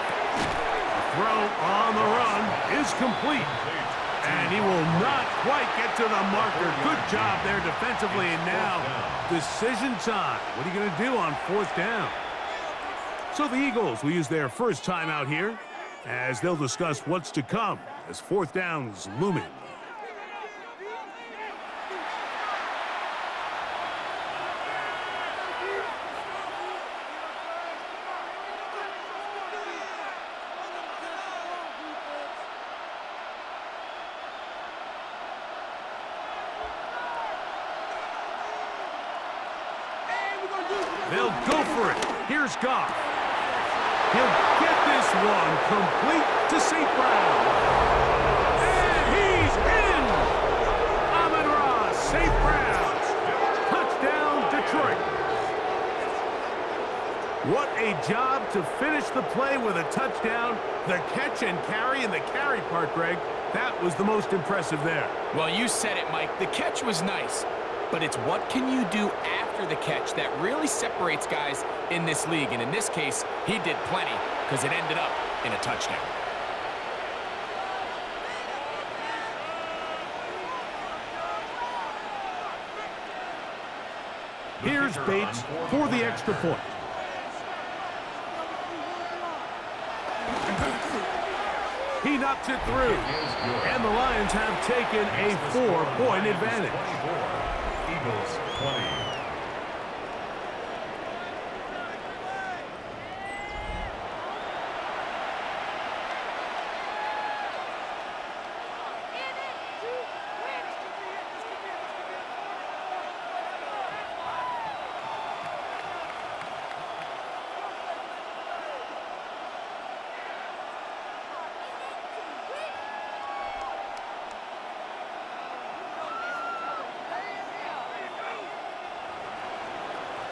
Throw on the run is complete. And he will not quite get to the marker. Good job there defensively. And now, decision time. What are you going to do on 4th down? So the Eagles will use their 1st time out here as they'll discuss what's to come as 4th down's looming. They'll go for it. Here's Goff. He'll get this one complete to St. Brown. And he's in! Amon-Ra, St. Brown. Touchdown, Detroit. What a job to finish the play with a touchdown. The catch and carry, and the carry part, Greg, that was the most impressive there. Well, you said it, Mike. The catch was nice, but it's what can you do after the catch that really separates guys in this league. And in this case, he did plenty because it ended up in a touchdown. Here's Bates for the extra point. He knocks it through, and the Lions have taken a 4-point advantage. Eagles 20.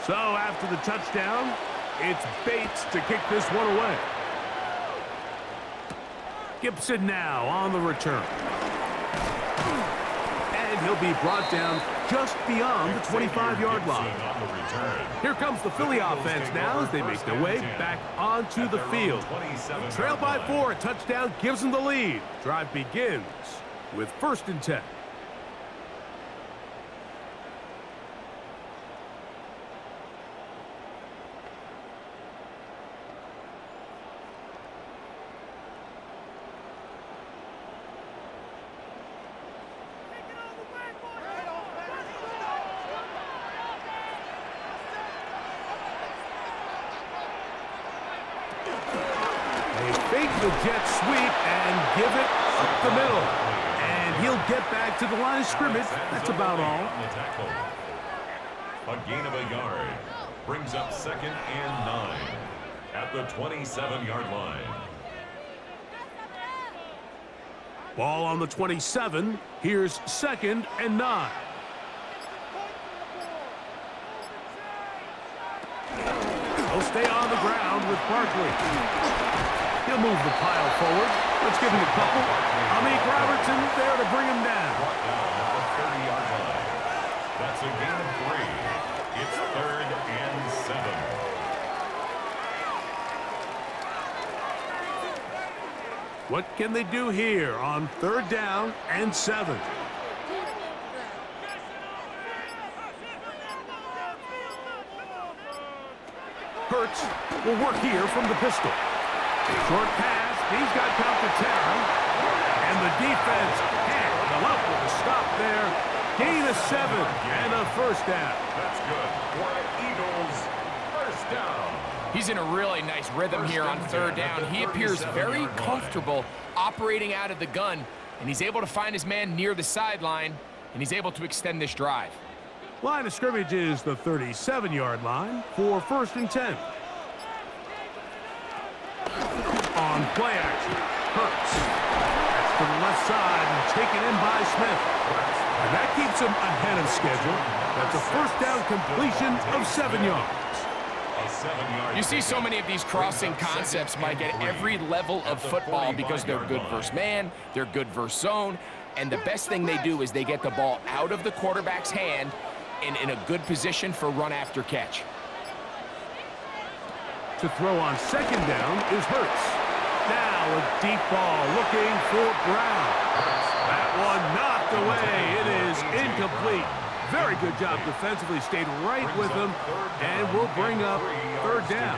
So after the touchdown, it's Bates to kick this one away. Gibson now on the return. And he'll be brought down just beyond the 25-yard line. Here comes the Philly offense now as they make their way back onto the field. Trail by 4, a touchdown gives them the lead. Drive begins with 1st and 10. the jet sweep and give it up the middle. And he'll get back to the line of scrimmage. That's about all. A gain of a yard brings up 2nd and 9 at the 27-yard line. Ball on the 27. Here's 2nd and 9. He'll stay on the ground with Barkley. He'll move the pile forward. Let's give him a couple. Amik Robertson there to bring him down. Brought down at the 30-yard line. That's a gain of 3. It's 3rd and 7. What can they do here on 3rd down and 7? Hurts will work here from the pistol. Short pass. He's got Calcaterra. And the defense can't come up with a stop there. Gain of 7 and a 1st down. That's good for the Eagles. 1st down. He's in a really nice rhythm here on 3rd down. He appears very comfortable operating out of the gun, and he's able to find his man near the sideline, and he's able to extend this drive. Line of scrimmage is the 37-yard line for 1st and 10. On play action, Hurts. That's to the left side and taken in by Smith. And that keeps him ahead of schedule. That's a 1st down completion of 7 yards. You see so many of these crossing concepts, Mike, at every level of football because they're good versus man, they're good versus zone, and the best thing they do is they get the ball out of the quarterback's hand and in a good position for run after catch. To throw on 2nd down is Hurts. Now a deep ball looking for Brown. That one knocked away. It is incomplete. Very good job defensively. Stayed right with him and will bring up 3rd down.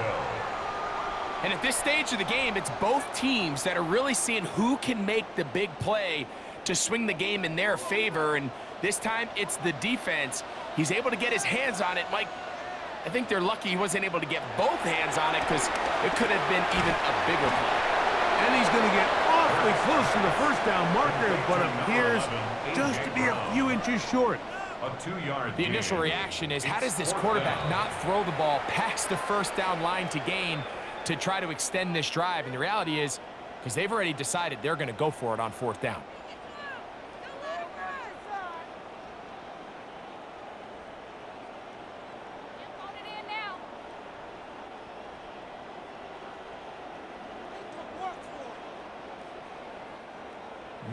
And at this stage of the game, it's both teams that are really seeing who can make the big play to swing the game in their favor. And this time, it's the defense. He's able to get his hands on it. Mike, I think they're lucky he wasn't able to get both hands on it because it could have been even a bigger play. And he's going to get awfully close to the 1st down marker, but appears just to be a few inches short. A 2-yard The initial reaction is, how does this quarterback not throw the ball past the 1st down line to gain to try to extend this drive? And the reality is, because they've already decided they're going to go for it on 4th down.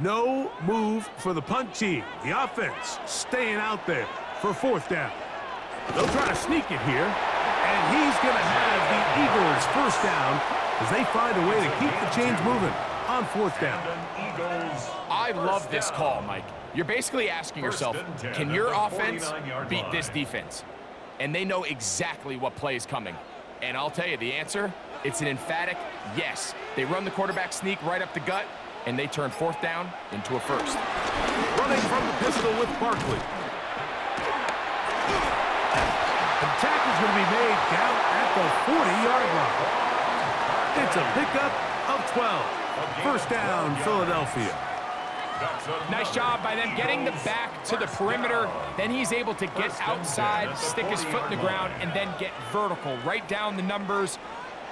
No move for the punt team. The offense staying out there for 4th down. They'll try to sneak it here, and he's going to have the Eagles 1st down as they find a way to keep the chains moving on 4th down. I love this call, Mike. You're basically asking yourself, can your offense beat this defense? And they know exactly what play is coming. And I'll tell you the answer, it's an emphatic yes. They run the quarterback sneak right up the gut, and they turn 4th down into a 1st. Running from the pistol with Barkley. The tackle is going to be made down at the 40-yard line. It's a pickup of 12. 1st down, Philadelphia. Nice job by them getting the back to the perimeter. Then he's able to get outside, stick his foot in the ground, and then get vertical. Right down the numbers.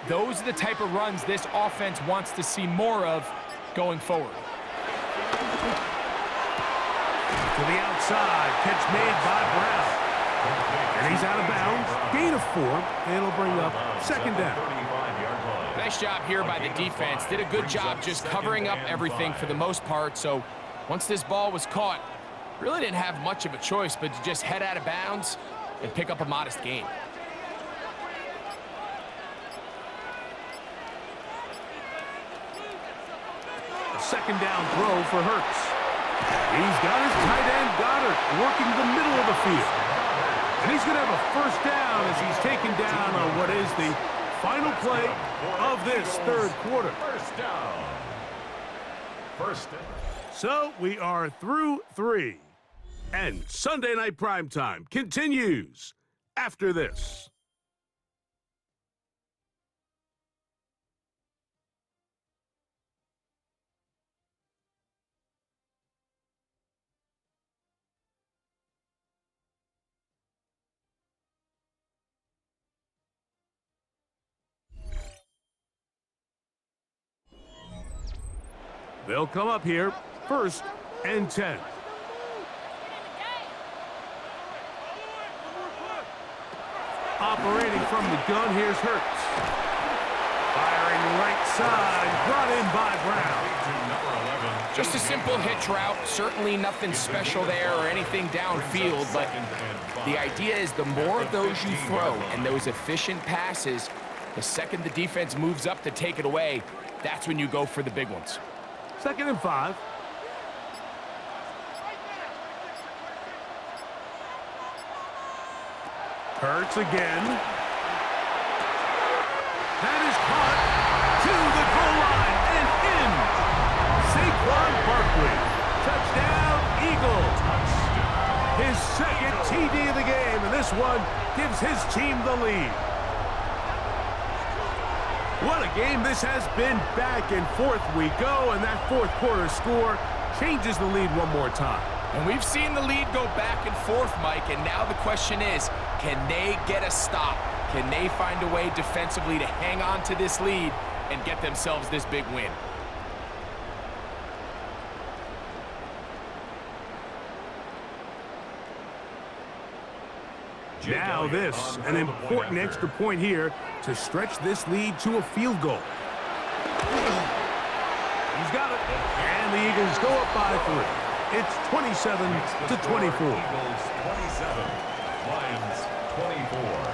Those are the type of runs this offense wants to see more of going forward. To the outside, catch made by Brown. And he's out of bounds. Gain of 4, and it'll bring up 2nd down. Nice job here by the defense. Did a good job just covering up everything for the most part. So once this ball was caught, really didn't have much of a choice but to just head out of bounds and pick up a modest gain. A 2nd down throw for Hurts. He's got his tight end Goddard working the middle of the field. And he's going to have a 1st down as he's taken down on what is the final play of this 3rd quarter. 1st down. 1st down. So we are through 3. And Sunday Night Primetime continues after this. They'll come up here, 1st and 10. Operating from the gun, here's Hurts. Firing right side, brought in by Brown. Just a simple hitch route, certainly nothing special there or anything downfield, but the idea is the more of those you throw and those efficient passes, the second the defense moves up to take it away, that's when you go for the big ones. 2nd and 5. Hurts again. That is caught to the goal line and in. Saquon Barkley. Touchdown, Eagles. His 2nd TD of the game, and this one gives his team the lead. What a game this has been. Back and forth we go, and that 4th quarter score changes the lead one more time. And we've seen the lead go back and forth, Mike, and now the question is, can they get a stop? Can they find a way defensively to hang on to this lead and get themselves this big win? Now this, an important extra point here to stretch this lead to a field goal. He's got it, and the Eagles go up by 3. It's 27-24. Eagles 27, Lions 24.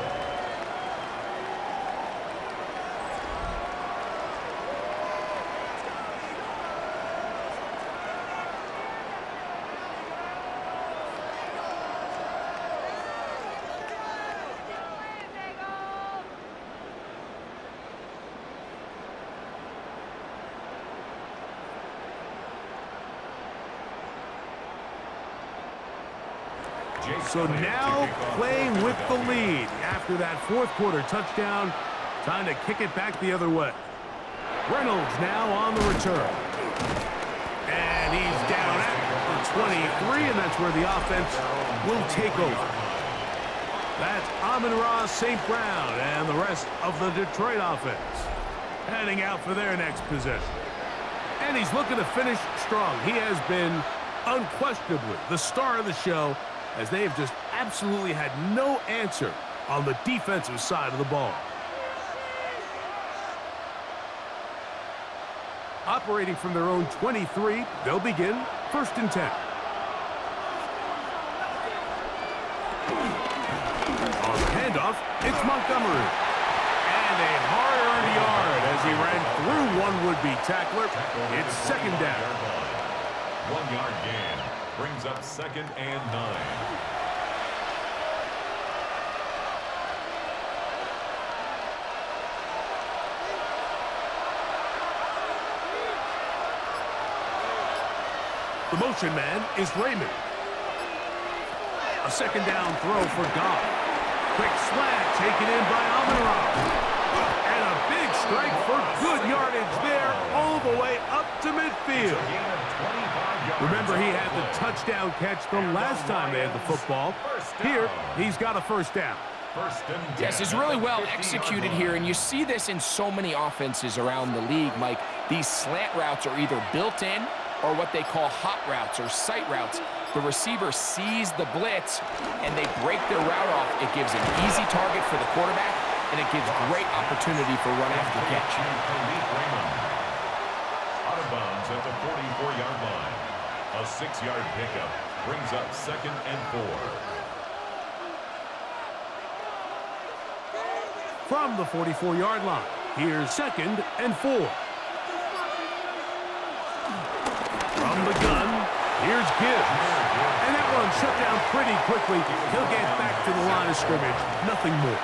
So now playing with the lead after that 4th quarter touchdown. Time to kick it back the other way. Reynolds now on the return. And he's down at the 23, and that's where the offense will take over. That's Amon-Ra St. Brown and the rest of the Detroit offense heading out for their next possession. And he's looking to finish strong. He has been unquestionably the star of the show, as they have just absolutely had no answer on the defensive side of the ball. Operating from their own 23, they'll begin 1st and 10. On the handoff, it's Montgomery. And a hard-earned yard as he ran through one would-be tackler. It's 2nd down. 1 yard gain. Brings up 2nd and 9. The motion man is Raymond. A 2nd down throw for Goff. Quick slant taken in by Amon-Ra. And a big strike for good yardage there all the way up to midfield. Remember, he had the touchdown catch the last time they had the football. Here, he's got a 1st down. Yes, it's really well executed here, and you see this in so many offenses around the league, Mike. These slant routes are either built in or what they call hot routes or sight routes. The receiver sees the blitz, and they break their route off. It gives an easy target for the quarterback, and it gives great opportunity for run after catch. Out of bounds at the 44-yard line. A 6-yard pickup brings up 2nd and 4. From the 44-yard line, here's 2nd and 4. From the gun, here's Gibbs. And that one shut down pretty quickly. He'll get back to the line of scrimmage. Nothing more.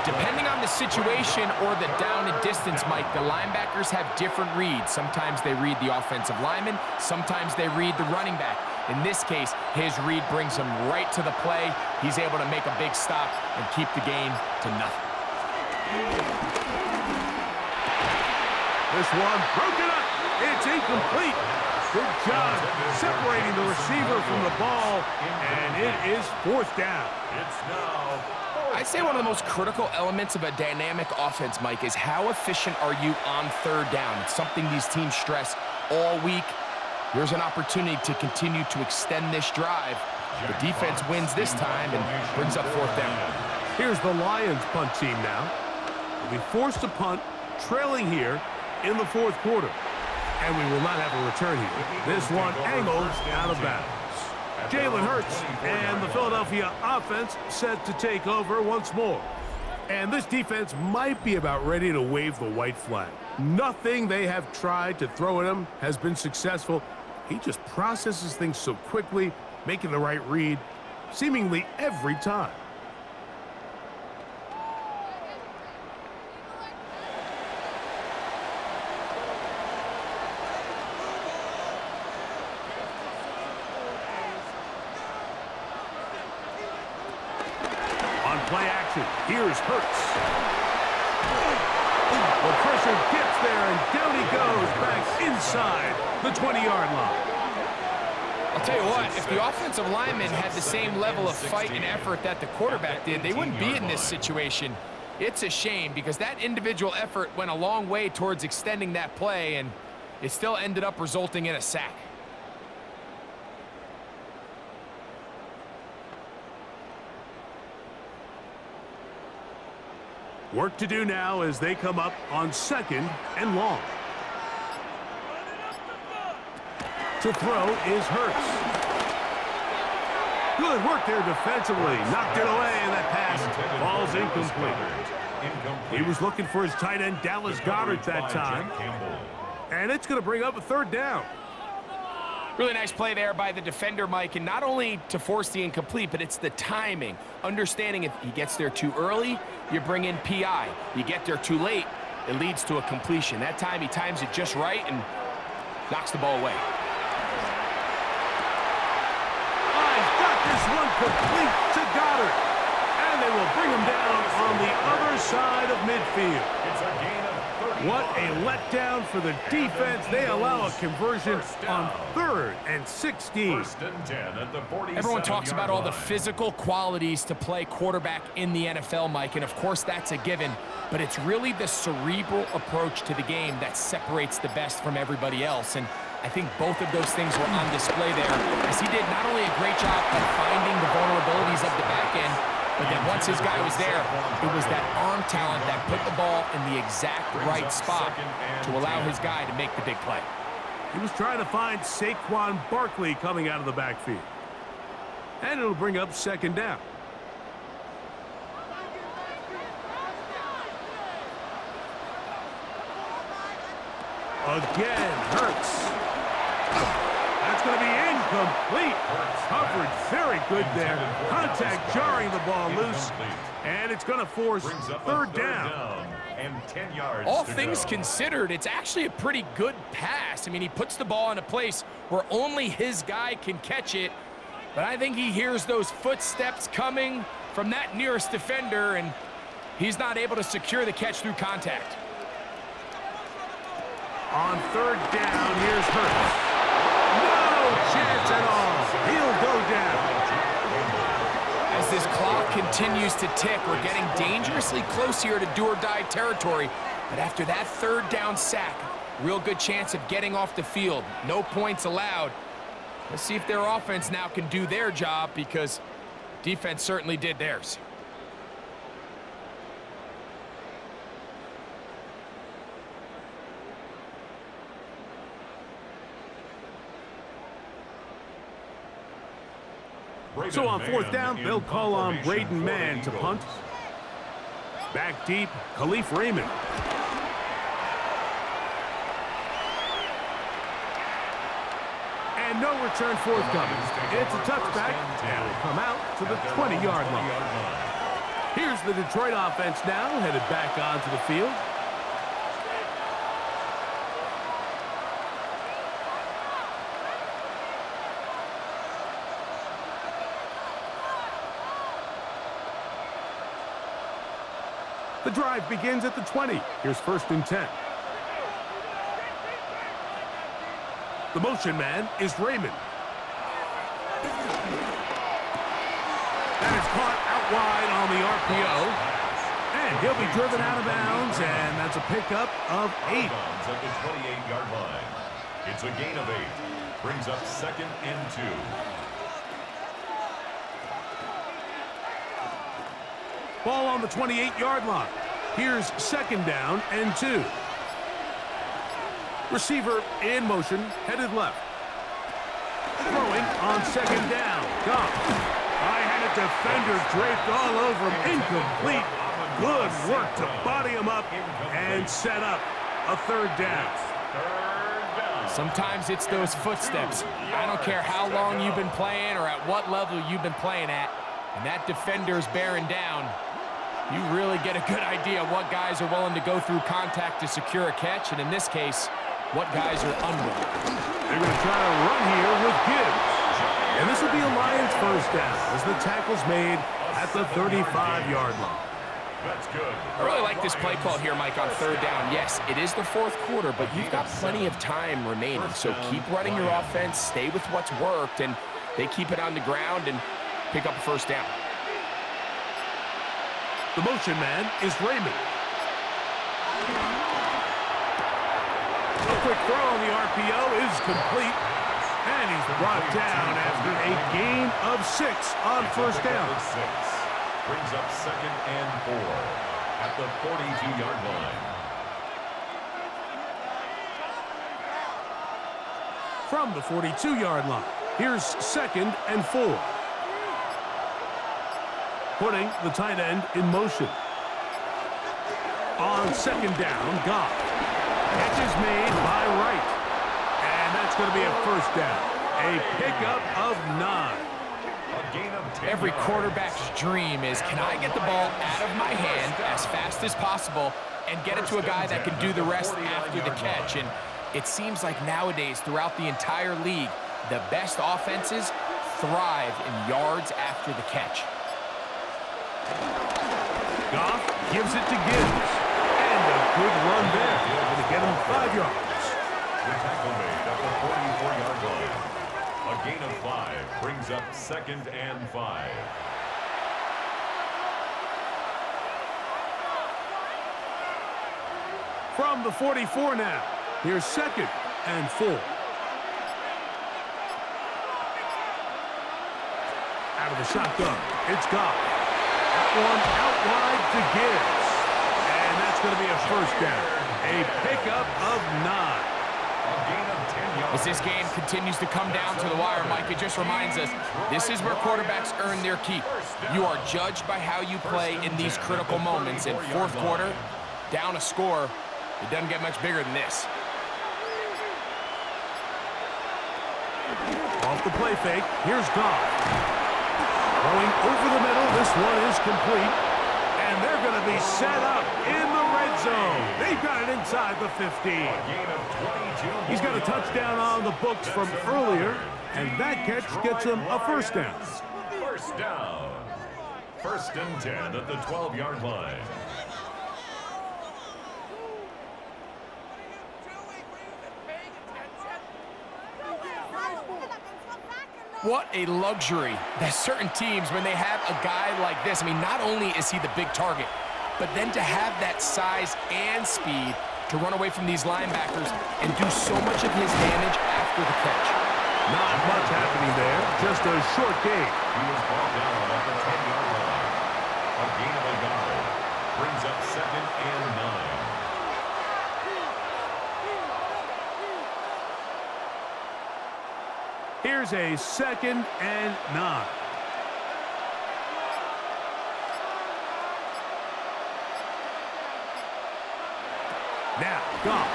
Depending on the situation or the down and distance, Mike, the linebackers have different reads. Sometimes they read the offensive lineman. Sometimes they read the running back. In this case, his read brings him right to the play. He's able to make a big stop and keep the game to nothing. This one broken up. It's incomplete. Good job separating the receiver from the ball, and it is 4th down. It's now I'd say one of the most critical elements of a dynamic offense, Mike, is how efficient are you on 3rd down. It's something these teams stress all week. Here's an opportunity to continue to extend this drive. The defense wins this time and brings up 4th down. Here's the Lions punt team now. They'll be forced to punt, trailing here in the 4th quarter. And we will not have a return here. This one angled out of bounds. Jalen Hurts and the Philadelphia offense set to take over once more. And this defense might be about ready to wave the white flag. Nothing they have tried to throw at him has been successful. He just processes things so quickly, making the right read seemingly every time. Play action. Here's Hurts. The pressure gets there, and down he goes back inside the 20-yard line. I'll tell you what, if the offensive lineman had the same level of fight and effort that the quarterback did, they wouldn't be in this situation. It's a shame because that individual effort went a long way towards extending that play, and it still ended up resulting in a sack. Work to do now as they come up on 2nd and long. To throw is Hurts. Good work there defensively. Knocked it away, and that pass falls incomplete. He was looking for his tight end, Dallas Goedert, that time. And it's going to bring up a 3rd down. Really nice play there by the defender, Mike, and not only to force the incomplete, but it's the timing. Understanding if he gets there too early, you bring in PI. You get there too late, it leads to a completion. That time he times it just right and knocks the ball away. He's got this one complete to Goedert. And they will bring him down on the other side of midfield. It's a gain of 30. What a letdown for the defense. They allow a conversion on 3rd and 16. 1st and 10 at the 47-yard Everyone talks about all the line. physical qualities to play quarterback in the NFL, Mike, and of course that's a given, but it's really the cerebral approach to the game that separates the best from everybody else, and I think both of those things were on display there, as he did not only a great job at finding the vulnerabilities of the back end, but then once his guy was there, it was that arm talent that put the ball in the exact right spot to allow his guy to make the big play. He was trying to find Saquon Barkley coming out of the backfield. And it'll bring up 2nd down. Again, Hurts. That's going to be incomplete. Covered very good there. Contact jarring the ball loose. And it's going to force 3rd down. And 10 yards. All things considered, it's actually a pretty good pass. I mean, he puts the ball in a place where only his guy can catch it. But I think he hears those footsteps coming from that nearest defender, and he's not able to secure the catch through contact. On 3rd down, here's Hurts. No chance at all. He'll go down. As this clock continues to tick, we're getting dangerously close here to do-or-die territory. But after that 3rd down sack, real good chance of getting off the field. No points allowed. Let's see if their offense now can do their job, because defense certainly did theirs. So on 4th down, they'll call on Braden Mann to punt. Back deep, Khalif Raymond. And no return forthcoming. It's a touchback, and it'll come out to the 20-yard line. Here's the Detroit offense now, headed back onto the field. The drive begins at the 20. Here's 1st and 10. The motion man is Raymond. That is caught out wide on the RPO. And he'll be driven out of bounds, and that's a pickup of 8. At the 28-yard line. It's a gain of 8. Brings up 2nd and 2. Ball on the 28-yard line. Here's 2nd down and 2. Receiver in motion, headed left. Throwing on 2nd down. Goff. I had a defender draped all over him. Incomplete. Good work to body him up and set up a 3rd down. Sometimes it's those footsteps. I don't care how long you've been playing or at what level you've been playing at, and that defender's bearing down. You really get a good idea of what guys are willing to go through contact to secure a catch, and in this case, what guys are unwilling. They're going to try to run here with Gibbs. And this will be a Lions 1st down as the tackle's made at the 35-yard line. That's good. I really like this play call here, Mike, on 3rd down. Yes, it is the 4th quarter, but you've got plenty of time remaining. So keep running your offense, stay with what's worked, and they keep it on the ground and pick up a 1st down. The motion man is Raymond. A quick throw on the RPO is complete. And he's brought down after a gain of 6 on 1st down. 6. Brings up 2nd and 4 at the 42-yard line. From the 42-yard line, here's 2nd and 4. Putting the tight end in motion. On 2nd down, Goff. Catch is made by Wright. And that's going to be a 1st down. A pickup of 9. A gain of 10 Every yards. quarterback's dream is, can I get the ball out of my hand as fast as possible and get it to a guy that can do the rest after the catch? And it seems like nowadays, throughout the entire league, the best offenses thrive in yards after the catch. Goff gives it to Gibbs. And a good run there. Going to get him 5 yards. The tackle made at the 44-yard line. A gain of 5 brings up 2nd and 5. From the 44 now, here's 2nd and 4. Out of the shotgun, it's Goff. That one out wide to Gibbs. And that's going to be a 1st down. A pickup of 9. A gain of 10 yards. As this game continues to come down to the wire, Mike, it just reminds us, this is where quarterbacks earn their keep. You are judged by how you play in these critical moments. In 4th quarter, down a score, it doesn't get much bigger than this. Off the play fake, here's Goff. Going over the middle, this one is complete. And they're going to be set up in the red zone. They've got it inside the 15. A gain of 22. He's got a touchdown on the books from earlier, and that catch gets him a 1st down. 1st down. 1st and 10 at the 12-yard line. What a luxury that certain teams, when they have a guy like this, I mean, not only is he the big target, but then to have that size and speed to run away from these linebackers and do so much of his damage after the catch. Not much happening there, just a short gain. He was brought down at the 10-yard line. A gain of a yard brings up 2nd and 9. Here's a 2nd and 9. Now, Goff.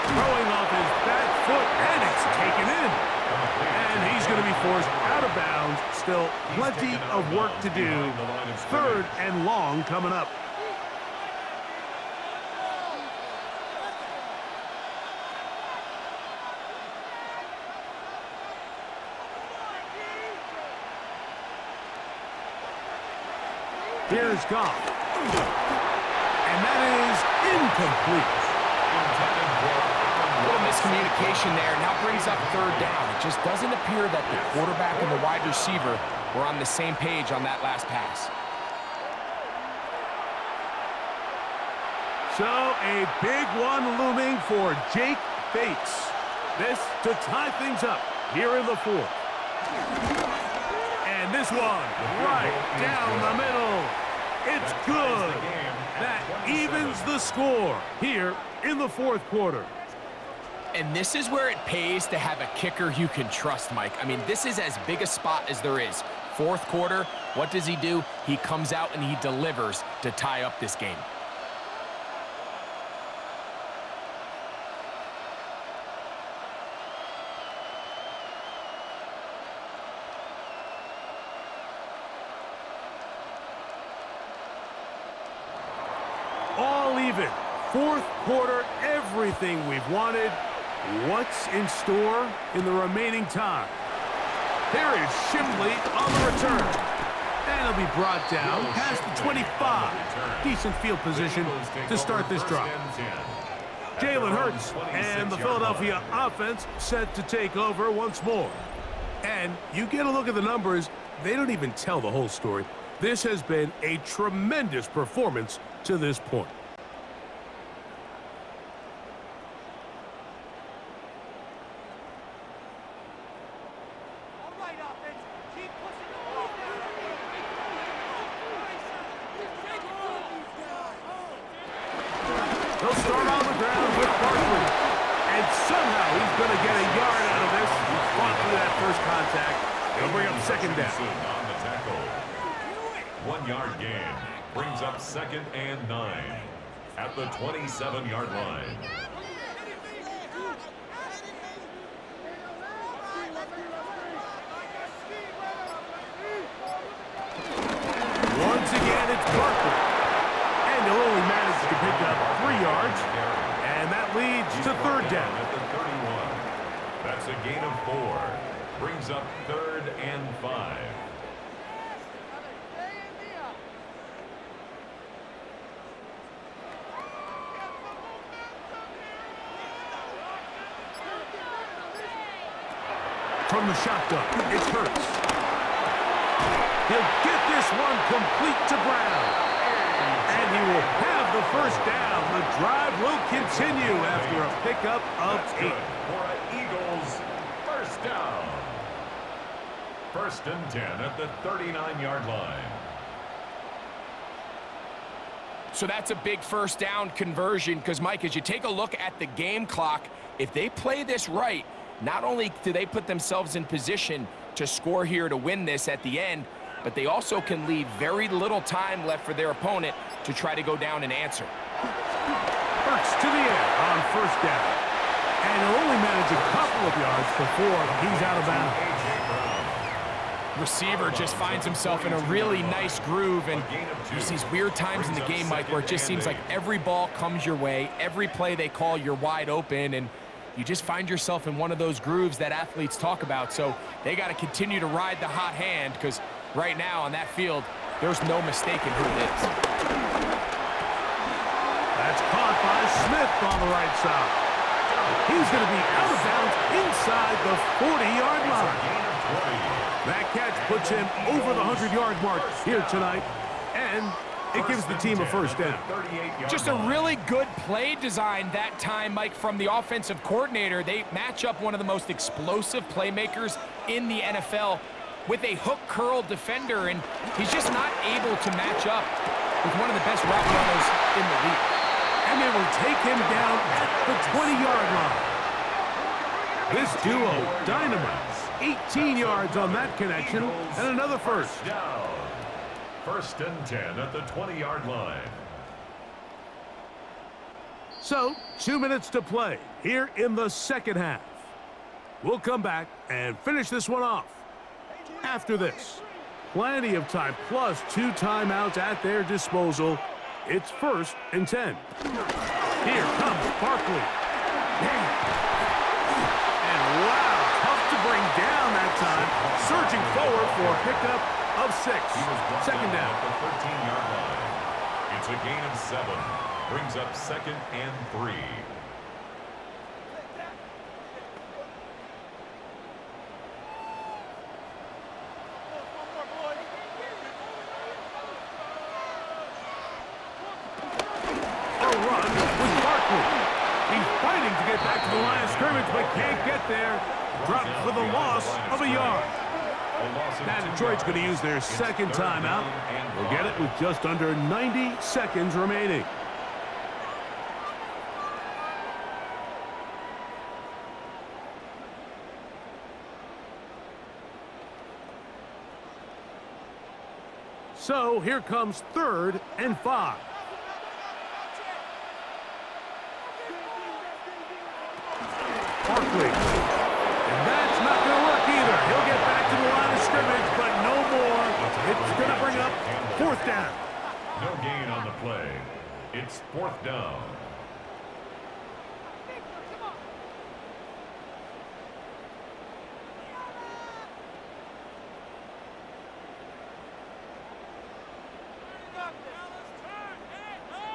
Throwing off his back foot, and it's taken in. And he's going to be forced out of bounds. Still plenty of work to do. 3rd and long coming up. Here's Goff. And that is incomplete. A little miscommunication there. Now brings up 3rd down. It just doesn't appear that the quarterback and the wide receiver were on the same page on that last pass. So a big one looming for Jake Bates. This to tie things up here in the fourth. And this one right down the middle. It's good. That evens the score here in the fourth quarter. And this is where it pays to have a kicker you can trust, Mike. I mean, this is as big a spot as there is. Fourth quarter, what does he do? He comes out and he delivers to tie up this game. All even. Fourth quarter, everything we've wanted. What's in store in the remaining time? There is Shipley on the return. And he'll be brought down past the 25. Decent field position to start this drive. Jalen Hurts and the Philadelphia offense set to take over once more. And you get a look at the numbers, they don't even tell the whole story. This has been a tremendous performance to this point. He'll start on the ground with Parity. And somehow he's going to get a yard out of this. He fought through that first contact. He'll bring up second down. On the tackle. 1 yard gain brings up 2nd and 9 at the 27-yard line. Once again, it's Barkley. And he'll only manage to pick up 3 yards. And that leads to third down. At the 31. That's a gain of 4. Brings up 3rd and 5. From the shotgun, it's Hurts. He'll get this one complete to Brown. And he will have the first down. The drive will continue after a pickup of 8. For an Eagles first down. 1st and 10 at the 39-yard line. So that's a big first down conversion because, Mike, as you take a look at the game clock, if they play this right, not only do they put themselves in position to score here to win this at the end, but they also can leave very little time left for their opponent to try to go down and answer. Hurts to the air on first down. And he'll only manage a couple of yards before he's out of bounds. Receiver just finds himself in a really nice groove, and there's these weird times in the game, Mike, where it just seems like every ball comes your way, every play they call, you're wide open, and you just find yourself in one of those grooves that athletes talk about. So they got to continue to ride the hot hand because right now on that field, there's no mistaking who it is. That's caught by Smith on the right side. He's going to be out of bounds inside the 40-yard line. That catch puts him over the 100-yard mark here tonight, and it gives the team a first down. Just a really good play design that time, Mike, from the offensive coordinator. They match up one of the most explosive playmakers in the NFL with a hook curl defender, and he's just not able to match up with one of the best route runners in the league. And they will take him down at the 20-yard line. This duo, dynamite. 18 yards on that connection, and another first. Down. 1st and 10 at the 20-yard line. So, 2 minutes to play here in the second half. We'll come back and finish this one off. After this, plenty of time, plus 2 timeouts at their disposal. It's 1st and 10. Here comes Barkley. And wow, tough to bring down that time. Surging forward for a pickup of 6. Second down. At the 13-yard line. It's a gain of 7. Brings up 2nd and 3. A run with Barkley. He's fighting to get back to the line of scrimmage, but can't get there. Dropped for the loss of a yard. Now Detroit's going to use their second timeout. They'll get it with just under 90 seconds remaining. So here comes 3rd and 5. Barkley. And that's not going to work either. He'll get back to the line of scrimmage, but no more. It's going to bring up 4th down. No gain on the play. It's 4th down.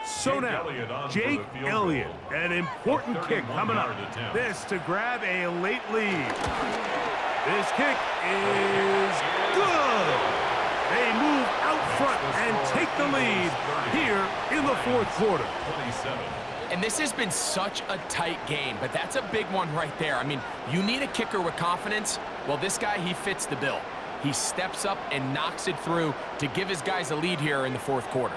So now, Jake Elliott, an important kick coming up. This to grab a late lead. This kick is good. They move out front and take the lead here in the 4th quarter. And this has been such a tight game, but that's a big one right there. I mean, you need a kicker with confidence. Well, this guy, he fits the bill. He steps up and knocks it through to give his guys a lead here in the 4th quarter.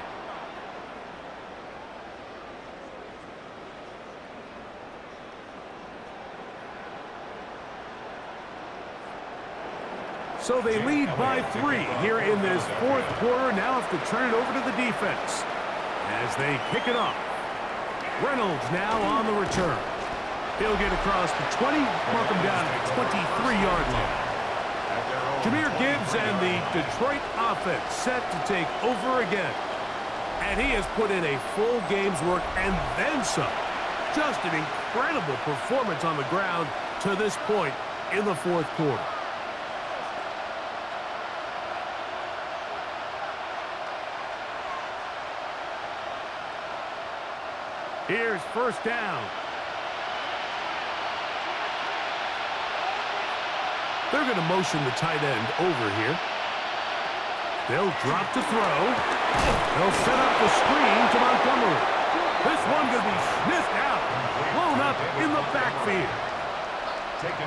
So they lead by 3 here in this 4th quarter. Now have to turn it over to the defense as they kick it off. Reynolds now on the return. He'll get across the 20, mark him down at the 23-yard line. Jahmyr Gibbs and the Detroit offense set to take over again. And he has put in a full game's work and then some. Just an incredible performance on the ground to this point in the 4th quarter. Here's 1st down. They're going to motion the tight end over here. They'll drop to throw. They'll set up the screen to Montgomery. This one going to be sniffed out, blown up in the backfield.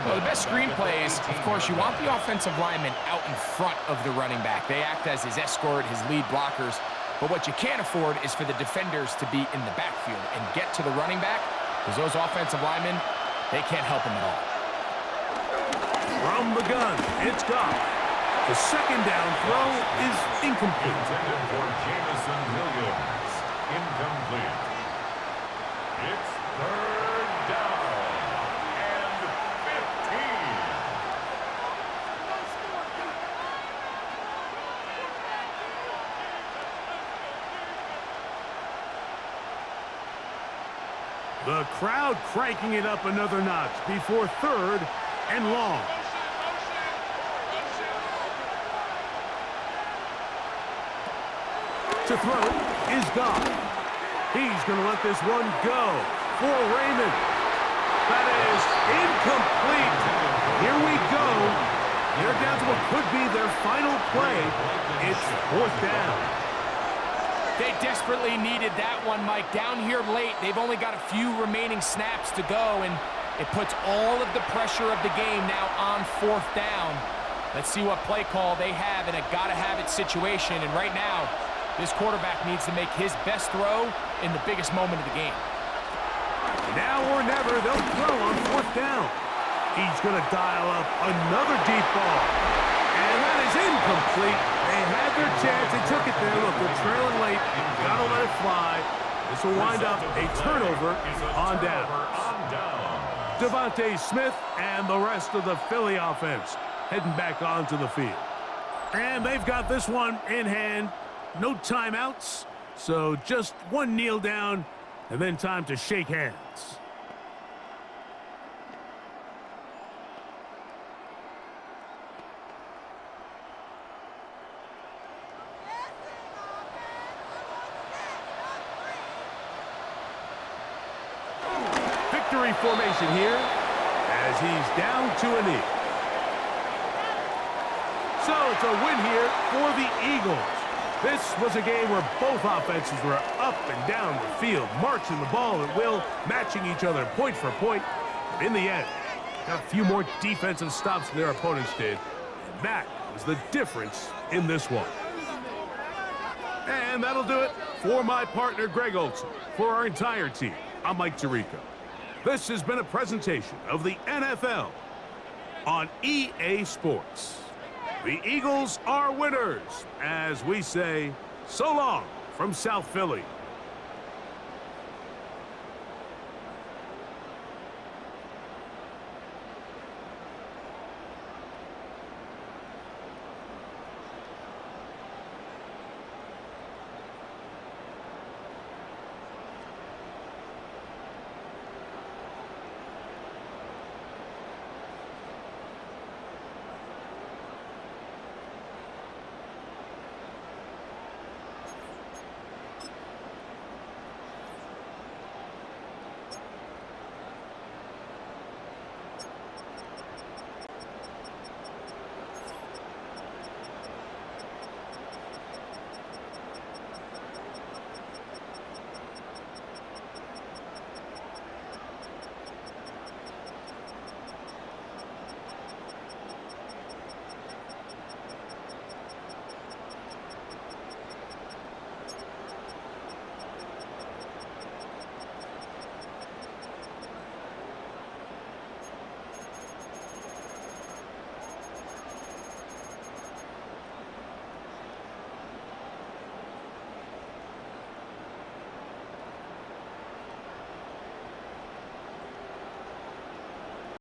Well, the best screen plays, of course, you want the offensive lineman out in front of the running back. They act as his escort, his lead blockers. But what you can't afford is for the defenders to be in the backfield and get to the running back, because those offensive linemen, they can't help him at all. From the gun, it's Goff. The 2nd down throw is incomplete. Intended for Jamison Williams. Incomplete. It's 3rd down and 15. The crowd cranking it up another notch before 3rd and long. To throw is Goff. He's going to let this one go for Raymond. That is incomplete. Here we go. They're down to what could be their final play. It's 4th down. They desperately needed that one, Mike. Down here late, they've only got a few remaining snaps to go, and it puts all of the pressure of the game now on 4th down. Let's see what play call they have in a gotta-have-it situation, and right now, this quarterback needs to make his best throw in the biggest moment of the game. Now or never, they'll throw on 4th down. He's going to dial up another deep ball. And that is incomplete. They had their chance. They took it there. Look, they're trailing late. Got to let it fly. This will wind up a turnover on down. Devontae Smith and the rest of the Philly offense heading back onto the field. And they've got this one in hand. No timeouts. So just one kneel down and then time to shake hands. Victory formation here as he's down to a knee. So it's a win here for the Eagles. This was a game where both offenses were up and down the field, marching the ball at will, matching each other point for point. in the end, got a few more defensive stops than their opponents did. And that was the difference in this one. And that'll do it for my partner, Greg Olson. For our entire team, I'm Mike Tirico. This has been a presentation of the NFL on EA Sports. The Eagles are winners, as we say, so long from South Philly.